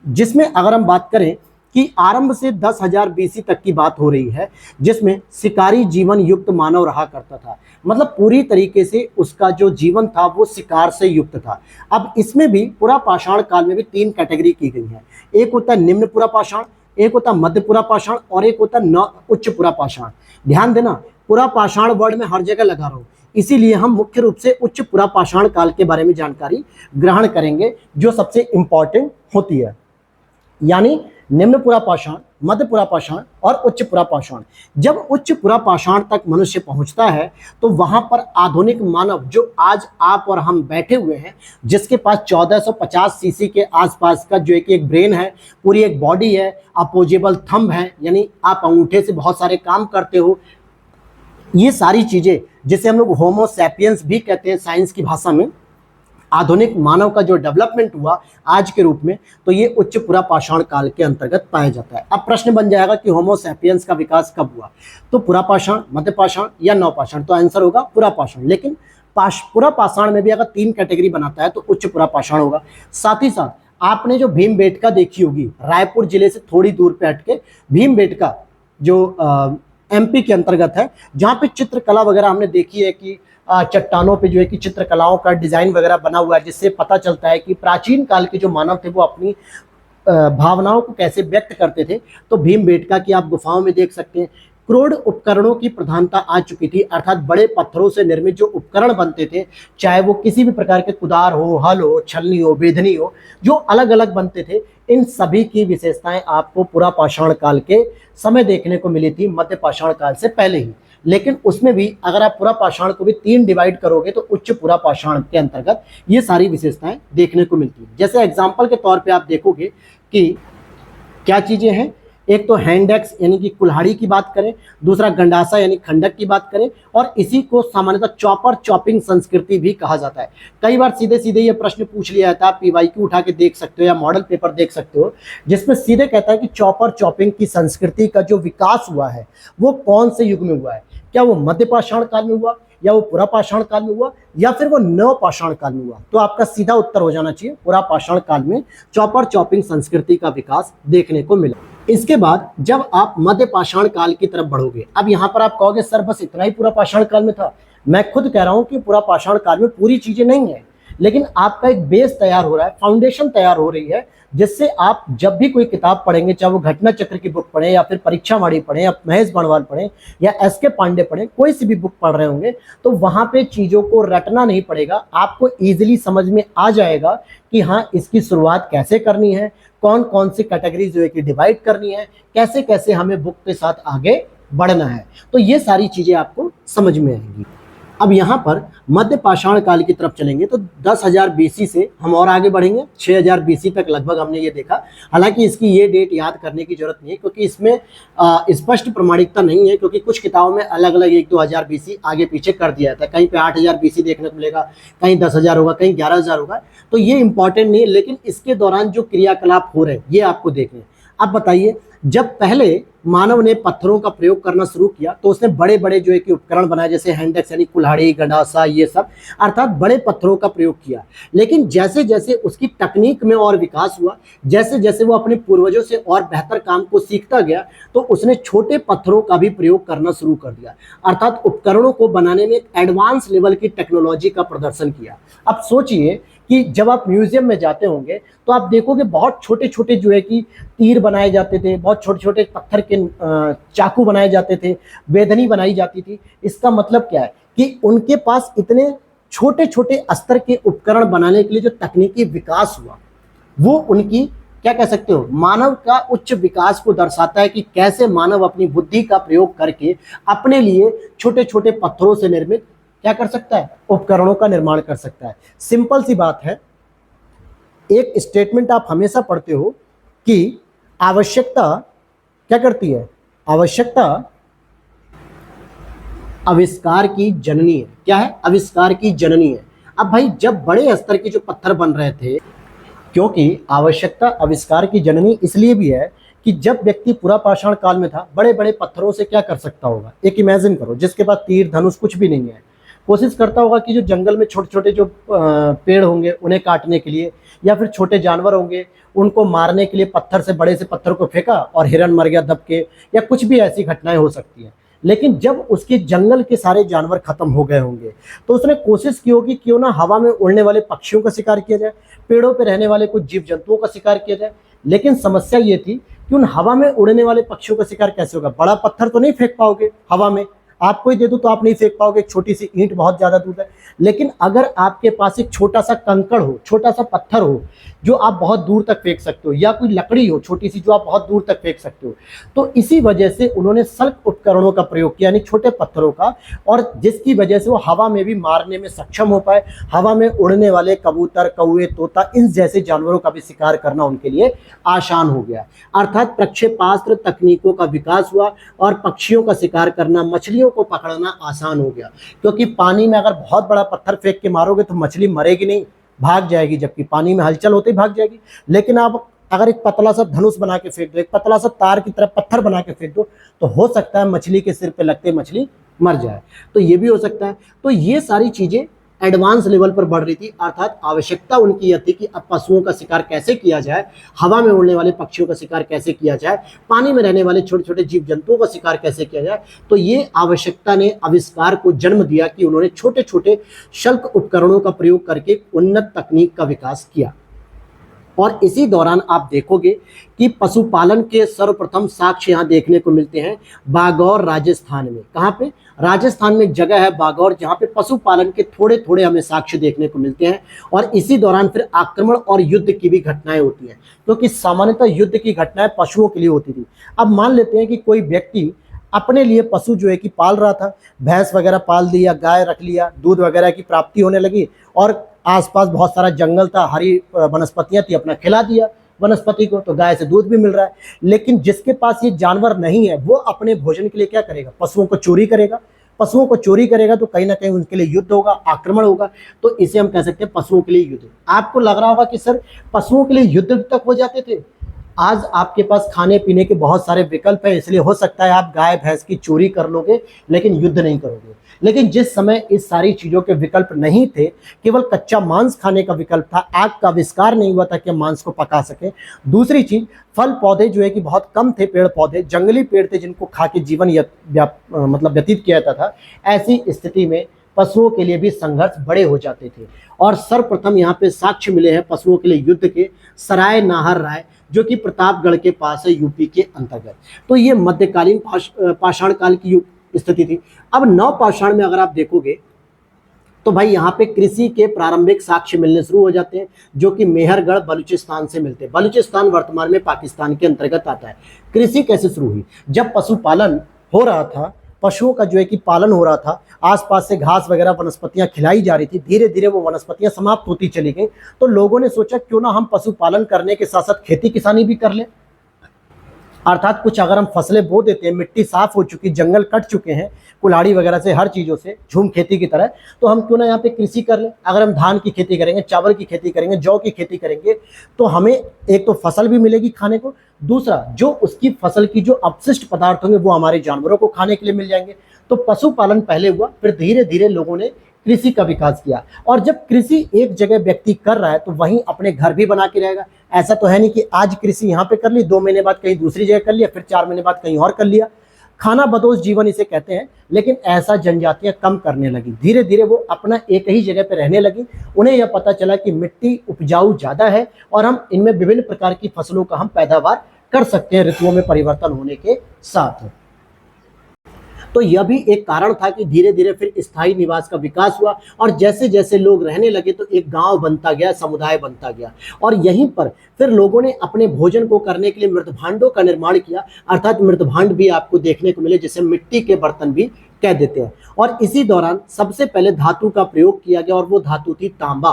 S1: जिसमें अगर हम बात करें कि आरंभ से 10,000 बीसी तक की बात हो रही है, जिसमें शिकारी जीवन युक्त मानव रहा करता था। मतलब पूरी तरीके से उसका जो जीवन था वो शिकार से युक्त था। अब इसमें भी पुरा पाषाण काल में भी 3 कैटेगरी की गई है। एक होता है निम्न पुरा पाषाण, एक होता है मध्य पुरा पाषाण और एक होता है उच्च पुरा पाषाण। ध्यान देना, पुरा पाषाण वर्ड में हर जगह लगा रहा हूं, इसीलिए हम मुख्य रूप से उच्च पुरा पाषाण काल के बारे में जानकारी ग्रहण करेंगे, जो सबसे इंपॉर्टेंट होती है। यानी निम्न पुरा पाषाण, मध्य पुरा पाषाण और उच्च पुरा पाषाण। जब उच्च पुरा पाषाण तक मनुष्य पहुंचता है तो वहां पर आधुनिक मानव, जो आज आप और हम बैठे हुए हैं, जिसके पास 1450 सीसी के आसपास का जो एक ब्रेन है, पूरी एक बॉडी है, अपोजेबल थंब है, यानी आप अंगूठे से बहुत सारे काम करते हो, ये सारी चीजें जिसे हम लोग होमो सैपियंस भी कहते हैं साइंस की भाषा में, आधुनिक मानव का जो डेवलपमेंट हुआ आज के रूप में, तो ये उच्च पुरा पाषाण काल के अंतर्गत पाया जाता है। अब प्रश्न बन जाएगा कि होमो सैपियंस का विकास कब हुआ, तो पुरा पाषाण, मध्य पाषाण या नव पाषाण? तो आंसर होगा पुरा पाषाण। लेकिन पुरा पाषाण में भी अगर 3 कैटेगरी बनाता है तो उच्च पुरा पाषाण होगा। साथ ही साथ आपने जो भीमबेटका देखी होगी, रायपुर जिले से थोड़ी दूर पे हटके भीमबेटका जो एमपी के अंतर्गत है, जहाँ पे चित्रकला वगैरह हमने देखी है कि चट्टानों पे जो है कि चित्रकलाओं का डिजाइन वगैरह बना हुआ है, जिससे पता चलता है कि प्राचीन काल के जो मानव थे वो अपनी भावनाओं को कैसे व्यक्त करते थे। तो भीमबेटका की आप गुफाओं में देख सकते हैं। क्रोड उपकरणों की प्रधानता आ चुकी थी, अर्थात बड़े पत्थरों से निर्मित जो उपकरण बनते थे, चाहे वो किसी भी प्रकार के कुदार हो, हल हो, छलनी हो, बेधनी हो, जो अलग अलग बनते थे, इन सभी की विशेषताएं आपको पुरा पाषाण काल के समय देखने को मिली थी, मध्य पाषाण काल से पहले ही। लेकिन उसमें भी अगर आप पुरा पाषाण को भी 3 डिवाइड करोगे तो उच्च पुरा पाषाण के अंतर्गत ये सारी विशेषताएं देखने को मिलती है। जैसे एग्जाम्पल के तौर पे आप देखोगे कि क्या चीजें हैं, एक तो हैंड एक्स यानी कि कुल्हाड़ी की बात करें, दूसरा गंडासा यानी खंडक की बात करें, और इसी को सामान्यतः चॉपर चॉपिंग संस्कृति भी कहा जाता है। कई बार सीधे सीधे ये प्रश्न पूछ लिया जाता है, आप पीवाईक्यू उठा के देख सकते हो या मॉडल पेपर देख सकते हो, जिसमें सीधे कहता है कि चॉपर चॉपिंग की संस्कृति का जो विकास हुआ है वो कौन से युग में हुआ है? क्या वो मध्य पाषाण काल में हुआ, या वो पुरा पाषाण काल में हुआ, या फिर वो नव पाषाण काल में हुआ? तो आपका सीधा उत्तर हो जाना चाहिए पुरा पाषाण काल में चॉपर चॉपिंग संस्कृति का विकास देखने को मिला। इसके बाद जब आप मध्य पाषाण काल की तरफ बढ़ोगे, अब यहाँ पर आप कहोगे सर बस इतना ही पूरा पाषाण काल में था। मैं खुद कह रहा हूँ कि पूरा पाषाण काल में पूरी चीजें नहीं है, लेकिन आपका एक बेस तैयार हो रहा है, फाउंडेशन तैयार हो रही है, जिससे आप जब भी कोई किताब पढ़ेंगे, चाहे वो घटना चक्र की बुक पढ़ें या फिर परीक्षा वाणी पढ़ें या महेश बणवाल पढ़ें या एस.के. पांडे पढ़ें, कोई सी भी बुक पढ़ रहे होंगे तो वहां पे चीजों को रटना नहीं पड़ेगा, आपको इजीली समझ में आ जाएगा कि हाँ इसकी शुरुआत कैसे करनी है, कौन कौन सी कैटेगरी जो है कि डिवाइड करनी है, कैसे कैसे हमें बुक के साथ आगे बढ़ना है। तो ये सारी चीजें आपको समझ में आएंगी। अब यहाँ पर मध्य पाषाण काल की तरफ चलेंगे तो 10,000 बीसी से हम और आगे बढ़ेंगे 6,000 बीसी तक लगभग हमने ये देखा। हालांकि इसकी ये डेट याद करने की जरूरत नहीं है, क्योंकि इसमें स्पष्ट प्रमाणिकता नहीं है, क्योंकि कुछ किताबों में अलग अलग 1-2 हज़ार बीसी आगे पीछे कर दिया जाता है। कहीं पे 8,000 बीसी देखने को मिलेगा, कहीं 10,000 होगा, कहीं 11,000 होगा, तो ये इंपॉर्टेंट नहीं है, लेकिन इसके दौरान जो क्रियाकलाप हो रहे हैं ये आपको देखने। अब बताइए, जब पहले मानव ने पत्थरों का प्रयोग करना शुरू किया तो उसने बड़े बड़े जो है कि उपकरण बनाए, जैसे हैंडेक्स यानी कुल्हाड़ी, गंडासा, ये सब, अर्थात बड़े पत्थरों का प्रयोग किया। लेकिन जैसे जैसे उसकी तकनीक में और विकास हुआ, जैसे जैसे वो अपने पूर्वजों से और बेहतर काम को सीखता गया, तो उसने छोटे पत्थरों का भी प्रयोग करना शुरू कर दिया, अर्थात उपकरणों को बनाने में एक एडवांस लेवल की टेक्नोलॉजी का प्रदर्शन किया। अब सोचिए कि जब आप म्यूजियम में जाते होंगे तो आप देखोगे बहुत छोटे छोटे जो है कि तीर बनाए जाते थे, बहुत छोटे छोटे पत्थर के चाकू बनाए जाते थे, बेधनी बनाई जाती थी। इसका मतलब क्या है कि उनके पास इतने छोटे छोटे स्तर के उपकरण बनाने के लिए जो तकनीकी विकास हुआ, वो उनकी क्या कह सकते हो, मानव का उच्च विकास को दर्शाता है कि कैसे मानव अपनी बुद्धि का प्रयोग करके अपने लिए छोटे छोटे पत्थरों से निर्मित क्या कर सकता है, उपकरणों का निर्माण कर सकता है। सिंपल सी बात है, एक स्टेटमेंट आप हमेशा पढ़ते हो कि आवश्यकता क्या करती है, आवश्यकता आविष्कार की जननी है। क्या है, आविष्कार की जननी है। अब भाई जब बड़े स्तर के जो पत्थर बन रहे थे, क्योंकि आवश्यकता आविष्कार की जननी इसलिए भी है कि जब व्यक्ति पूरा पाषाण काल में था, बड़े बड़े पत्थरों से क्या कर सकता होगा। एक इमेजिन करो जिसके पास तीर धनुष कुछ भी नहीं है, कोशिश करता होगा कि जो जंगल में छोटे छोटे जो पेड़ होंगे उन्हें काटने के लिए, या फिर छोटे जानवर होंगे उनको मारने के लिए पत्थर से, बड़े से पत्थर को फेंका और हिरन मर गया दब के, या कुछ भी ऐसी घटनाएं हो सकती हैं। लेकिन जब उसके जंगल के सारे जानवर खत्म हो गए होंगे तो उसने कोशिश की होगी क्यों ना हवा में उड़ने वाले पक्षियों का शिकार किया जाए, पेड़ों पर रहने वाले कुछ जीव जंतुओं का शिकार किया जाए। लेकिन समस्या ये थी कि उन हवा में उड़ने वाले पक्षियों का शिकार कैसे होगा, बड़ा पत्थर तो नहीं फेंक पाओगे हवा में, आपको ही दे दूं तो आप नहीं फेंक पाओगे, एक छोटी सी ईंट बहुत ज्यादा दूर है। लेकिन अगर आपके पास एक छोटा सा कंकड़ हो, छोटा सा पत्थर हो जो आप बहुत दूर तक फेंक सकते हो, या कोई लकड़ी हो छोटी सी जो आप बहुत दूर तक फेंक सकते हो, तो इसी वजह से उन्होंने सल्क उपकरणों का प्रयोग किया, यानी छोटे पत्थरों का, और जिसकी वजह से वो हवा में भी मारने में सक्षम हो पाए। हवा में उड़ने वाले कबूतर, कौवे, तोता, इन जैसे जानवरों का भी शिकार करना उनके लिए आसान हो गया। अर्थात प्रक्षेपास्त्र तकनीकों का विकास हुआ और पक्षियों का शिकार करना, मछलियों को पकड़ना आसान हो गया। क्योंकि पानी में अगर बहुत बड़ा पत्थर फेंक के मारोगे तो मछली मरेगी नहीं, भाग जाएगी, जबकि पानी में हलचल होते ही भाग जाएगी। लेकिन आप अगर एक पतला सा धनुष बना के फेंक दो, एक पतला सा तार की तरह पत्थर बना के फेंक दो, तो हो सकता है मछली के सिर पे लगते मछली मर जाए, तो ये भी हो सकता है। तो ये सारी चीजें एडवांस लेवल पर बढ़ रही थी, अर्थात आवश्यकता उनकी यह थी कि अब पशुओं का शिकार कैसे किया जाए, हवा में उड़ने वाले पक्षियों का शिकार कैसे किया जाए, पानी में रहने वाले छोटे छोटे जीव जंतुओं का शिकार कैसे किया जाए। तो ये आवश्यकता ने आविष्कार को जन्म दिया कि उन्होंने छोटे छोटे शल्क उपकरणों का प्रयोग करके उन्नत तकनीक का विकास किया। और इसी दौरान आप देखोगे कि पशुपालन के सर्वप्रथम साक्ष्य यहाँ देखने को मिलते हैं बागौर राजस्थान में। कहाँ पे, राजस्थान में एक जगह है बागौर, जहाँ पे पशुपालन के थोड़े थोड़े हमें साक्ष्य देखने को मिलते हैं। और इसी दौरान फिर आक्रमण और युद्ध की भी घटनाएं होती हैं, क्योंकि सामान्यतः युद्ध की घटनाएं पशुओं के लिए होती थी। अब मान लेते हैं कि कोई व्यक्ति अपने लिए पशु जो है कि पाल रहा था, भैंस वगैरह पाल दिया, गाय रख लिया, दूध वगैरह की प्राप्ति होने लगी, और आसपास बहुत सारा जंगल था, हरी वनस्पतियां थी, अपना खिला दिया वनस्पति को, तो गाय से दूध भी मिल रहा है। लेकिन जिसके पास ये जानवर नहीं है वो अपने भोजन के लिए क्या करेगा, पशुओं को चोरी करेगा। पशुओं को चोरी करेगा तो कहीं ना कहीं उनके लिए युद्ध होगा, आक्रमण होगा। तो इसे हम कह सकते हैं पशुओं के लिए युद्ध। आपको लग रहा होगा कि सर पशुओं के लिए युद्ध तक हो जाते थे, आज आपके पास खाने पीने के बहुत सारे विकल्प हैं, इसलिए हो सकता है आप गाय भैंस की चोरी कर लोगे लेकिन युद्ध नहीं करोगे। लेकिन जिस समय इस सारी चीज़ों के विकल्प नहीं थे, केवल कच्चा मांस खाने का विकल्प था, आग का आविष्कार नहीं हुआ था कि हम मांस को पका सके। दूसरी चीज़, फल पौधे जो है कि बहुत कम थे, पेड़ पौधे जंगली पेड़ थे जिनको खा के जीवन मतलब व्यतीत किया जाता था। ऐसी स्थिति में पशुओं के लिए भी संघर्ष बड़े हो जाते थे। और सर्वप्रथम यहाँ पे साक्ष्य मिले हैं पशुओं के लिए युद्ध के, सराय नाहर राय, जो कि प्रतापगढ़ के पास है, यूपी के अंतर्गत। तो ये मध्यकालीन पाषाण काल की स्थिति थी। अब नवपाषाण में अगर आप देखोगे तो भाई यहाँ पे कृषि के प्रारंभिक साक्ष्य मिलने शुरू हो जाते हैं, जो कि मेहरगढ़ बलूचिस्तान से मिलते हैं। बलूचिस्तान वर्तमान में पाकिस्तान के अंतर्गत आता है। कृषि कैसे शुरू हुई? जब पशुपालन हो रहा था, पशुओं का जो है कि पालन हो रहा था, आसपास से घास वगैरह वनस्पतियां खिलाई जा रही थी, धीरे धीरे वो वनस्पतियां समाप्त होती चली गई। तो लोगों ने सोचा क्यों ना हम पशुपालन करने के साथ साथ खेती किसानी भी कर लें। अर्थात कुछ अगर हम फसलें बो देते हैं, मिट्टी साफ हो चुकी, जंगल कट चुके हैं कुल्हाड़ी वगैरह से, हर चीज़ों से, झूम खेती की तरह, तो हम क्यों ना यहाँ पे कृषि कर लें। अगर हम धान की खेती करेंगे, चावल की खेती करेंगे, जौ की खेती करेंगे, तो हमें एक तो फसल भी मिलेगी खाने को, दूसरा जो उसकी फसल की जो अपशिष्ट पदार्थ होंगे वो हमारे जानवरों को खाने के लिए मिल जाएंगे। तो पशुपालन पहले हुआ, फिर धीरे धीरे लोगों ने कृषि का विकास किया। और जब कृषि एक जगह व्यक्ति कर रहा है तो वहीं अपने घर भी बना के रहेगा। ऐसा तो है नहीं कि आज कृषि यहाँ पे कर ली, 2 महीने बाद कहीं दूसरी जगह कर लिया, फिर 4 महीने बाद कहीं और कर लिया। खाना बदोश जीवन इसे कहते हैं। लेकिन ऐसा जनजातियां कम करने लगी, धीरे धीरे वो अपना एक ही जगह पे रहने लगी। उन्हें यह पता चला कि मिट्टी उपजाऊ ज़्यादा है और हम इनमें विभिन्न प्रकार की फसलों का हम पैदावार कर सकते हैं ऋतुओं में परिवर्तन होने के साथ। तो यह भी एक कारण था कि धीरे धीरे फिर स्थायी निवास का विकास हुआ और जैसे जैसे लोग रहने लगे तो एक गांव बनता गया, समुदाय बनता गया। और यहीं पर फिर लोगों ने अपने भोजन को करने के लिए मृतभांडों का निर्माण किया। अर्थात मृतभांड भी आपको देखने को मिले, जिसे मिट्टी के बर्तन भी कह देते हैं। और इसी दौरान सबसे पहले धातु का प्रयोग किया गया और वो धातु थी तांबा,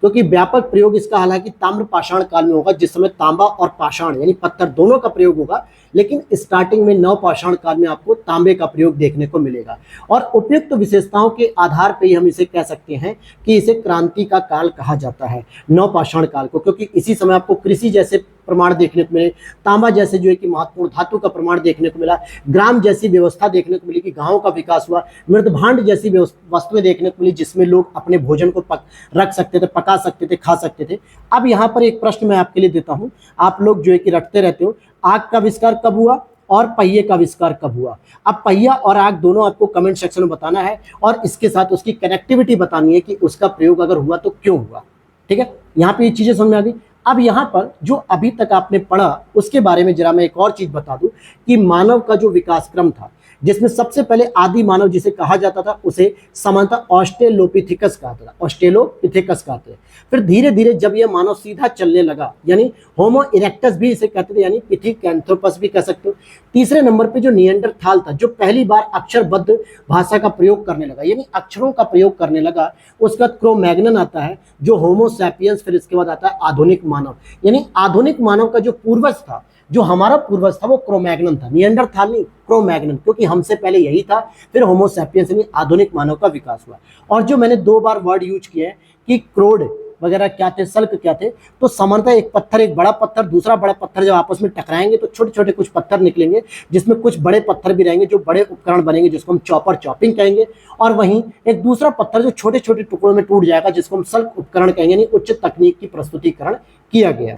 S1: क्योंकि व्यापक प्रयोग इसका हालांकि ताम्र पाषाण काल में होगा, जिस समय तांबा और पाषाण यानी पत्थर दोनों का प्रयोग होगा। लेकिन स्टार्टिंग में नव पाषाण काल में आपको तांबे का प्रयोग देखने को मिलेगा। और उपयुक्त विशेषताओं के आधार पर ही हम इसे कह सकते हैं कि इसे क्रांति का काल कहा जाता है, नव पाषाण काल को, क्योंकि इसी समय आपको कृषि जैसे प्रमाण देखने को मिले, तांबा जैसे जो है कि महत्वपूर्ण धातु का प्रमाण देखने को मिला, ग्राम जैसी व्यवस्था देखने को मिली कि गांवों का विकास हुआ, मृतभांड जैसी वस्तुएं देखने को मिली जिसमें लोग अपने भोजन को रख सकते थे, पका सकते थे, खा सकते थे। अब यहाँ पर एक प्रश्न मैं आपके लिए देता हूँ, आप लोग जो है कि रटते रहते हो, आग का आविष्कार कब हुआ और पहिए का आविष्कार कब हुआ? अब पहिया और आग दोनों आपको कमेंट सेक्शन में बताना है और इसके साथ उसकी कनेक्टिविटी बतानी है कि उसका प्रयोग अगर हुआ तो क्यों हुआ। ठीक है, यहाँ पे ये चीजें समझ में आ गई। अब यहाँ पर जो अभी तक आपने पढ़ा उसके बारे में जरा मैं एक और चीज बता दूं कि मानव का जो विकास क्रम था, जिसमें सबसे पहले आदि मानव जिसे कहा जाता था उसे सामान्यतः ऑस्ट्रेलोपिथेकस कहते थे, ऑस्ट्रेलोपिथेकस कहते थे। फिर धीरे धीरे जब यह मानव सीधा चलने लगा, यानी होमो इरेक्टस भी इसे कहते थे, यानी पिथिकैंथ्रोपस भी कह सकते हो। तीसरे नंबर पे जो निएंडरथाल था, जो पहली बार अक्षरबद्ध भाषा का प्रयोग करने लगा, यानी अक्षरों का प्रयोग करने लगा। उसका क्रोमैग्नन आता है, जो होमो सैपियंस, फिर इसके बाद आता है आधुनिक मानव। यानी आधुनिक मानव का जो पूर्वज था, जो हमारा पूर्वज था, वो क्रोमैग्नन था, निएंडरथाल नहीं, क्रोमैग्नन, क्योंकि हमसे पहले यही था। फिर होमो सैपियंस यानी आधुनिक मानव का विकास हुआ। और जो मैंने 2 बार वर्ड यूज किया है कि क्रोड वगैरह क्या थे, सल्क क्या थे, तो सामान्यतः एक पत्थर, एक बड़ा पत्थर, दूसरा बड़ा पत्थर जब आपस में टकराएंगे तो छोटे छोटे कुछ पत्थर निकलेंगे, जिसमें कुछ बड़े पत्थर भी रहेंगे, जो बड़े उपकरण बनेंगे, जिसको हम चॉपर, चॉपिंग कहेंगे। और वहीं एक दूसरा पत्थर जो छोटे छोटे टुकड़ों में टूट जाएगा, जिसको हम सल्क उपकरण कहेंगे, यानी उच्च तकनीक की प्रस्तुतिकरण किया गया।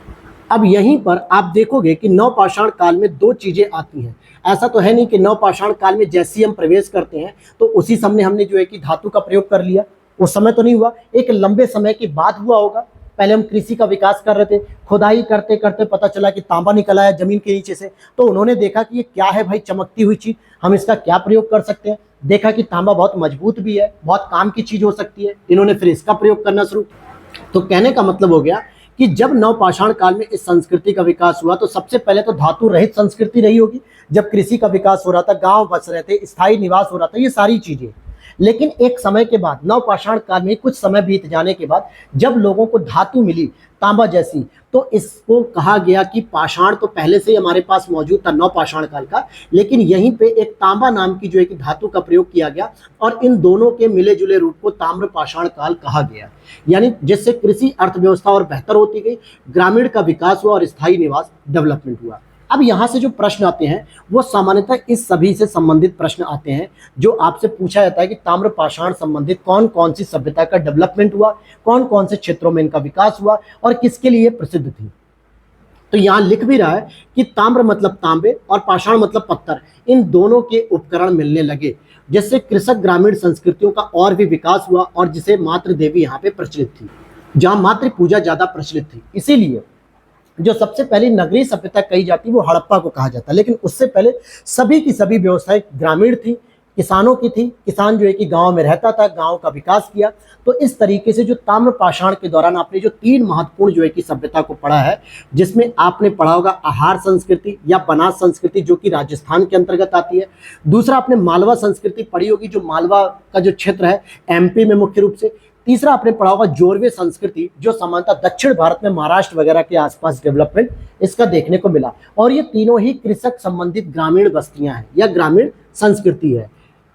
S1: अब यहीं पर आप देखोगे कि नवपाषाण काल में 2 चीजें आती हैं। ऐसा तो है नहीं कि नवपाषाण काल में जैसे ही हम प्रवेश करते हैं तो उसी समय हमने जो है कि धातु का प्रयोग कर लिया, उस समय तो नहीं हुआ, एक लंबे समय के बाद हुआ होगा। पहले हम कृषि का विकास कर रहे थे, खुदाई करते करते पता चला कि तांबा निकल आया जमीन के नीचे से, तो उन्होंने देखा कि ये क्या है भाई, चमकती हुई चीज, हम इसका क्या प्रयोग कर सकते हैं। देखा कि तांबा बहुत मजबूत भी है, बहुत काम की चीज हो सकती है, इन्होंने फिर इसका प्रयोग करना शुरू। तो कहने का मतलब हो गया कि जब नवपाषाण काल में इस संस्कृति का विकास हुआ तो सबसे पहले तो धातु रहित संस्कृति रही होगी। जब कृषि का विकास हो रहा था, गांव बस रहे थे, स्थायी निवास हो रहा था, ये सारी चीजें। लेकिन एक समय के बाद नवपाषाण काल में कुछ समय बीत जाने के बाद जब लोगों को धातु मिली तांबा जैसी, तो इसको कहा गया कि पाषाण तो पहले से ही हमारे पास मौजूद था नवपाषाण काल का, लेकिन यहीं पे एक तांबा नाम की जो है कि धातु का प्रयोग किया गया और इन दोनों के मिले जुले रूप को ताम्र पाषाण काल कहा गया। यानी जिससे कृषि अर्थव्यवस्था और बेहतर होती गई, ग्रामीण का विकास हुआ और स्थायी निवास डेवलपमेंट हुआ। अब यहाँ से जो प्रश्न आते हैं वो सामान्यतः इस सभी से संबंधित प्रश्न आते हैं जो आपसे पूछा जाता है कि ताम्र पाषाण संबंधित कौन कौन सी सभ्यता का डेवलपमेंट हुआ, कौन कौन से क्षेत्रों में इनका विकास हुआ और किसके लिए प्रसिद्ध थी। तो यहाँ लिख भी रहा है कि ताम्र मतलब तांबे और पाषाण मतलब पत्थर, इन दोनों के उपकरण मिलने लगे, जिससे कृषक ग्रामीण संस्कृतियों का और भी विकास हुआ और जिसे मातृ देवी यहाँ पे प्रचलित थी, जहाँ मातृ पूजा ज्यादा प्रचलित थी। इसीलिए जो सबसे पहली नगरीय सभ्यता कही जाती वो हड़प्पा को कहा जाता, लेकिन उससे पहले सभी की सभी व्यवसाय ग्रामीण थी, किसानों की थी। किसान जो है कि गांव में रहता था, गांव का विकास किया। तो इस तरीके से जो ताम्र पाषाण के दौरान आपने जो 3 महत्वपूर्ण जो है कि सभ्यता को पढ़ा है, जिसमें आपने पढ़ा होगा आहार संस्कृति या बनास संस्कृति जो कि राजस्थान के अंतर्गत आती है। दूसरा आपने मालवा संस्कृति पढ़ी होगी, जो मालवा का जो क्षेत्र है एमपी में मुख्य रूप से। तीसरा आपने पढ़ा होगा जोरवे संस्कृति, जो सामान्यतः दक्षिण भारत में महाराष्ट्र वगैरह के आसपास डेवलपमेंट इसका देखने को मिला। और ये तीनों ही कृषक संबंधित ग्रामीण बस्तियां हैं या ग्रामीण संस्कृति है।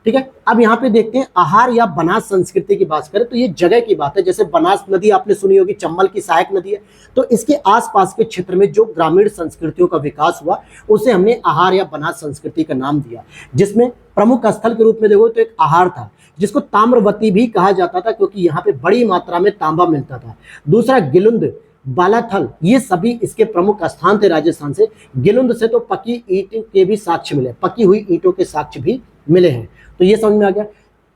S1: ठीक है, अब यहाँ पे देखते हैं आहार या बनास संस्कृति की बात करें तो ये जगह की बात है। जैसे बनास नदी आपने सुनी होगी, चंबल की सहायक नदी है, तो इसके आसपास के क्षेत्र में जो ग्रामीण संस्कृतियों का विकास हुआ उसे हमने आहार या बनास संस्कृति का नाम दिया, जिसमें प्रमुख स्थल के रूप में देखो तो एक आहार था, जिसको ताम्रवती भी कहा जाता था क्योंकि यहाँ पे बड़ी मात्रा में तांबा मिलता था। दूसरा गिलुंद, बालाथल, ये सभी इसके प्रमुख स्थान थे राजस्थान से। गिलुंद से तो पकी ईंट के भी साक्ष्य मिले, पकी हुई ईंटों के साक्ष्य भी मिले हैं, तो ये समझ में आ गया।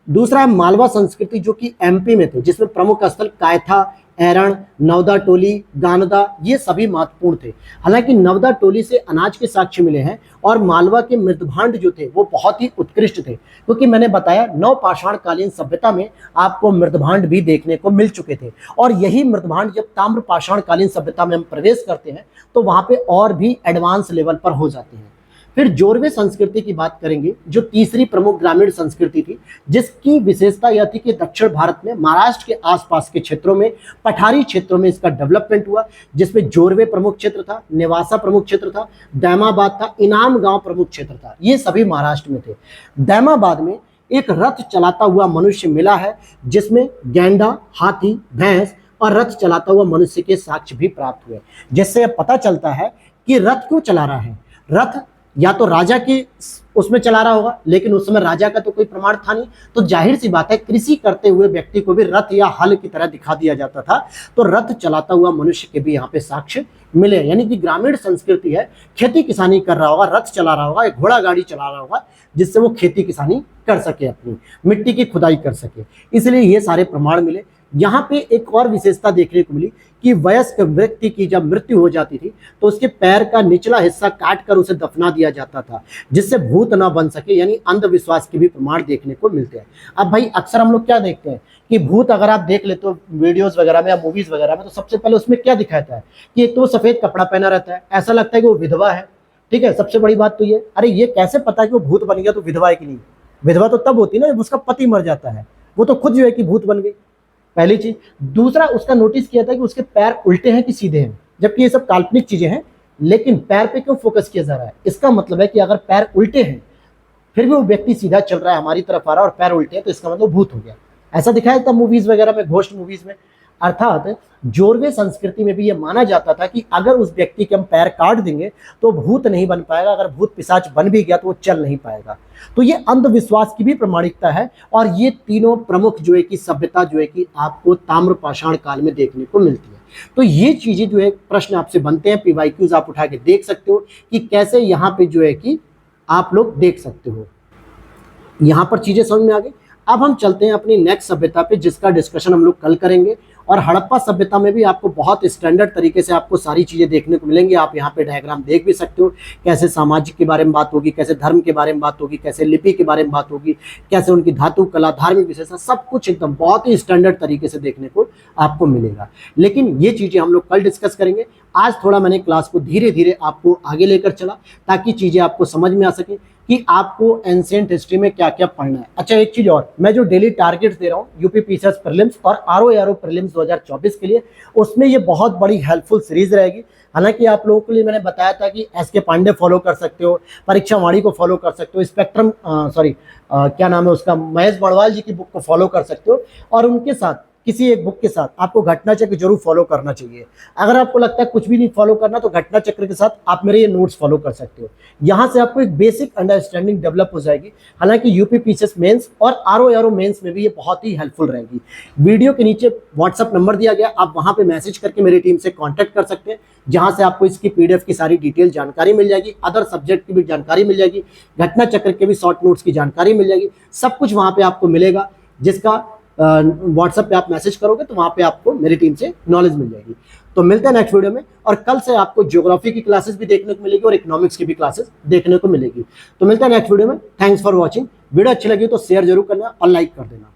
S1: दूसरा है मालवा संस्कृति जो कि एमपी में थे, जिसमें प्रमुख स्थल कायथा, एरण, नवदा टोली, गानदा, ये सभी महत्वपूर्ण थे। हालांकि नवदा टोली से अनाज के साक्ष्य मिले हैं और मालवा के मृदभांड जो थे वो बहुत ही उत्कृष्ट थे, क्योंकि मैंने बताया नवपाषाण कालीन सभ्यता में आपको मृदभांड भी देखने को मिल चुके थे। और यही मृदभांड जब ताम्र पाषाण कालीन सभ्यता में हम प्रवेश करते हैं तो वहां पे और भी एडवांस लेवल पर हो जाते हैं। फिर जोरवे संस्कृति की बात करेंगे, जो तीसरी प्रमुख ग्रामीण संस्कृति थी, जिसकी विशेषता यह थी कि दक्षिण भारत में महाराष्ट्र के आसपास के क्षेत्रों में, पठारी क्षेत्रों में इसका डेवलपमेंट हुआ, जिसमें जोरवे प्रमुख क्षेत्र था, नेवासा प्रमुख क्षेत्र था, दैमाबाद था, इनाम गांव प्रमुख क्षेत्र था। ये सभी महाराष्ट्र में थे। दैमाबाद में एक रथ चलाता हुआ मनुष्य मिला है, जिसमें गैंडा, हाथी, भैंस और रथ चलाता हुआ मनुष्य के साक्ष्य भी प्राप्त हुए, जिससे पता चलता है कि रथ क्यों चला रहा है। रथ या तो राजा के उसमें चला रहा होगा, लेकिन उस समय राजा का तो कोई प्रमाण था नहीं, तो जाहिर सी बात है कृषि करते हुए व्यक्ति को भी रथ या हल की तरह दिखा दिया जाता था। तो रथ चलाता हुआ मनुष्य के भी यहाँ पे साक्ष्य मिले, यानी कि ग्रामीण संस्कृति है, खेती किसानी कर रहा होगा, रथ चला रहा होगा, एक घोड़ा गाड़ी चला रहा होगा, जिससे वो खेती किसानी कर सके, अपनी मिट्टी की खुदाई कर सके। इसलिए ये सारे प्रमाण मिले। यहाँ पे एक और विशेषता देखने को मिली कि वयस्क व्यक्ति की जब मृत्यु हो जाती थी तो उसके पैर का निचला हिस्सा काट कर उसे दफना दिया जाता था, जिससे भूत ना बन सके, यानी अंधविश्वास के भी प्रमाण देखने को मिलते हैं। अब भाई अक्सर हम लोग क्या देखते हैं कि भूत अगर आप देख लेते हो वीडियोस वगैरह में या मूवीज वगैरह में, तो सबसे पहले उसमें क्या दिखाता है कि एक तो वो सफेद कपड़ा पहना रहता है, ऐसा लगता है कि वो विधवा है। ठीक है, सबसे बड़ी बात तो ये, अरे ये कैसे पता है कि वो भूत बन गया तो विधवा है कि नहीं। विधवा तो तब होती है ना जब उसका पति मर जाता है, वो तो खुद जो है कि भूत बन गई, पहली चीज। दूसरा, उसका नोटिस किया था कि उसके पैर उल्टे हैं कि सीधे हैं, जबकि ये सब काल्पनिक चीजें हैं, लेकिन पैर पे क्यों फोकस किया जा रहा है। इसका मतलब है कि अगर पैर उल्टे हैं फिर भी वो व्यक्ति सीधा चल रहा है, हमारी तरफ आ रहा है, और पैर उल्टे हैं, तो इसका मतलब भूत हो गया। ऐसा दिखाया था मूवीज वगैरह में, घोस्ट मूवीज में। अर्थात जोरवे संस्कृति में भी ये माना जाता था कि अगर उस व्यक्ति के हम पैर काट देंगे तो भूत नहीं बन पाएगा, अगर भूत पिशाच बन भी गया तो वो चल नहीं पाएगा। तो ये अंधविश्वास की भी प्रमाणिकता है। और ये तीनों प्रमुख जो है कि सभ्यता जो है कि आपको ताम्र पाषाण काल में देखने को मिलती है। तो ये चीजें जो है प्रश्न आपसे बनते हैं, पीवाईक्यूज आप उठा के देख सकते हो कि कैसे यहाँ पे जो है कि आप लोग देख सकते हो। यहाँ पर चीजें समझ में आ गई। अब हम चलते हैं अपनी नेक्स्ट सभ्यता पे, जिसका डिस्कशन हम लोग कल करेंगे। और हड़प्पा सभ्यता में भी आपको बहुत स्टैंडर्ड तरीके से आपको सारी चीज़ें देखने को मिलेंगी। आप यहाँ पे डायग्राम देख भी सकते हो, कैसे सामाजिक के बारे में बात होगी, कैसे धर्म के बारे में बात होगी, कैसे लिपि के बारे में बात होगी, कैसे उनकी धातु कला, धार्मिक विशेषता, सब कुछ एकदम बहुत ही स्टैंडर्ड तरीके से देखने को आपको मिलेगा। लेकिन ये चीज़ें हम लोग कल डिस्कस करेंगे। आज थोड़ा मैंने क्लास को धीरे धीरे आपको आगे लेकर चला ताकि चीज़ें आपको समझ में आ सके। कि आपको एंशिएंट हिस्ट्री में क्या क्या पढ़ना है। अच्छा, एक चीज और, मैं जो डेली टारगेट्स दे रहा हूँ यूपी पीसीएस प्रीलिम्स और आरओ प्रीलिम्स 2024 के लिए, उसमें ये बहुत बड़ी हेल्पफुल सीरीज रहेगी। हालांकि आप लोगों के लिए मैंने बताया था कि एसके पांडे फॉलो कर सकते हो, परीक्षा वाणी को फॉलो कर सकते हो, स्पेक्ट्रम क्या नाम है उसका, महेश बड़वाल जी की बुक को फॉलो कर सकते हो, और उनके साथ किसी एक बुक के साथ आपको घटना चक्र जरूर फॉलो करना चाहिए। अगर आपको लगता है कुछ भी नहीं फॉलो करना, तो घटना चक्र के साथ आप मेरे ये नोट्स फॉलो कर सकते हो। यहाँ से आपको एक बेसिक अंडरस्टैंडिंग डेवलप हो जाएगी। हालांकि यूपी पीसीएस मेंस और आरओ मेंस में भी ये बहुत ही हेल्पफुल रहेगी। वीडियो के नीचे व्हाट्सअप नंबर दिया गया, आप वहां पे मैसेज करके मेरी टीम से कॉन्टैक्ट कर सकते हैं, जहां से आपको इसकी पीडीएफ की सारी डिटेल जानकारी मिल जाएगी, अदर सब्जेक्ट की भी जानकारी मिल जाएगी, घटना चक्र के भी शॉर्ट नोट्स की जानकारी मिल जाएगी। सब कुछ वहां पे आपको मिलेगा, जिसका व्हाट्सएप पे आप मैसेज करोगे तो वहां पे आपको मेरी टीम से नॉलेज मिल जाएगी। तो मिलते हैं नेक्स्ट वीडियो में, और कल से आपको ज्योग्राफी की क्लासेस भी देखने को मिलेगी और इकोनॉमिक्स की भी क्लासेस देखने को मिलेगी। तो मिलते हैं नेक्स्ट वीडियो में। Thanks for watching. वीडियो अच्छी लगी तो शेयर जरूर करना और लाइक कर देना।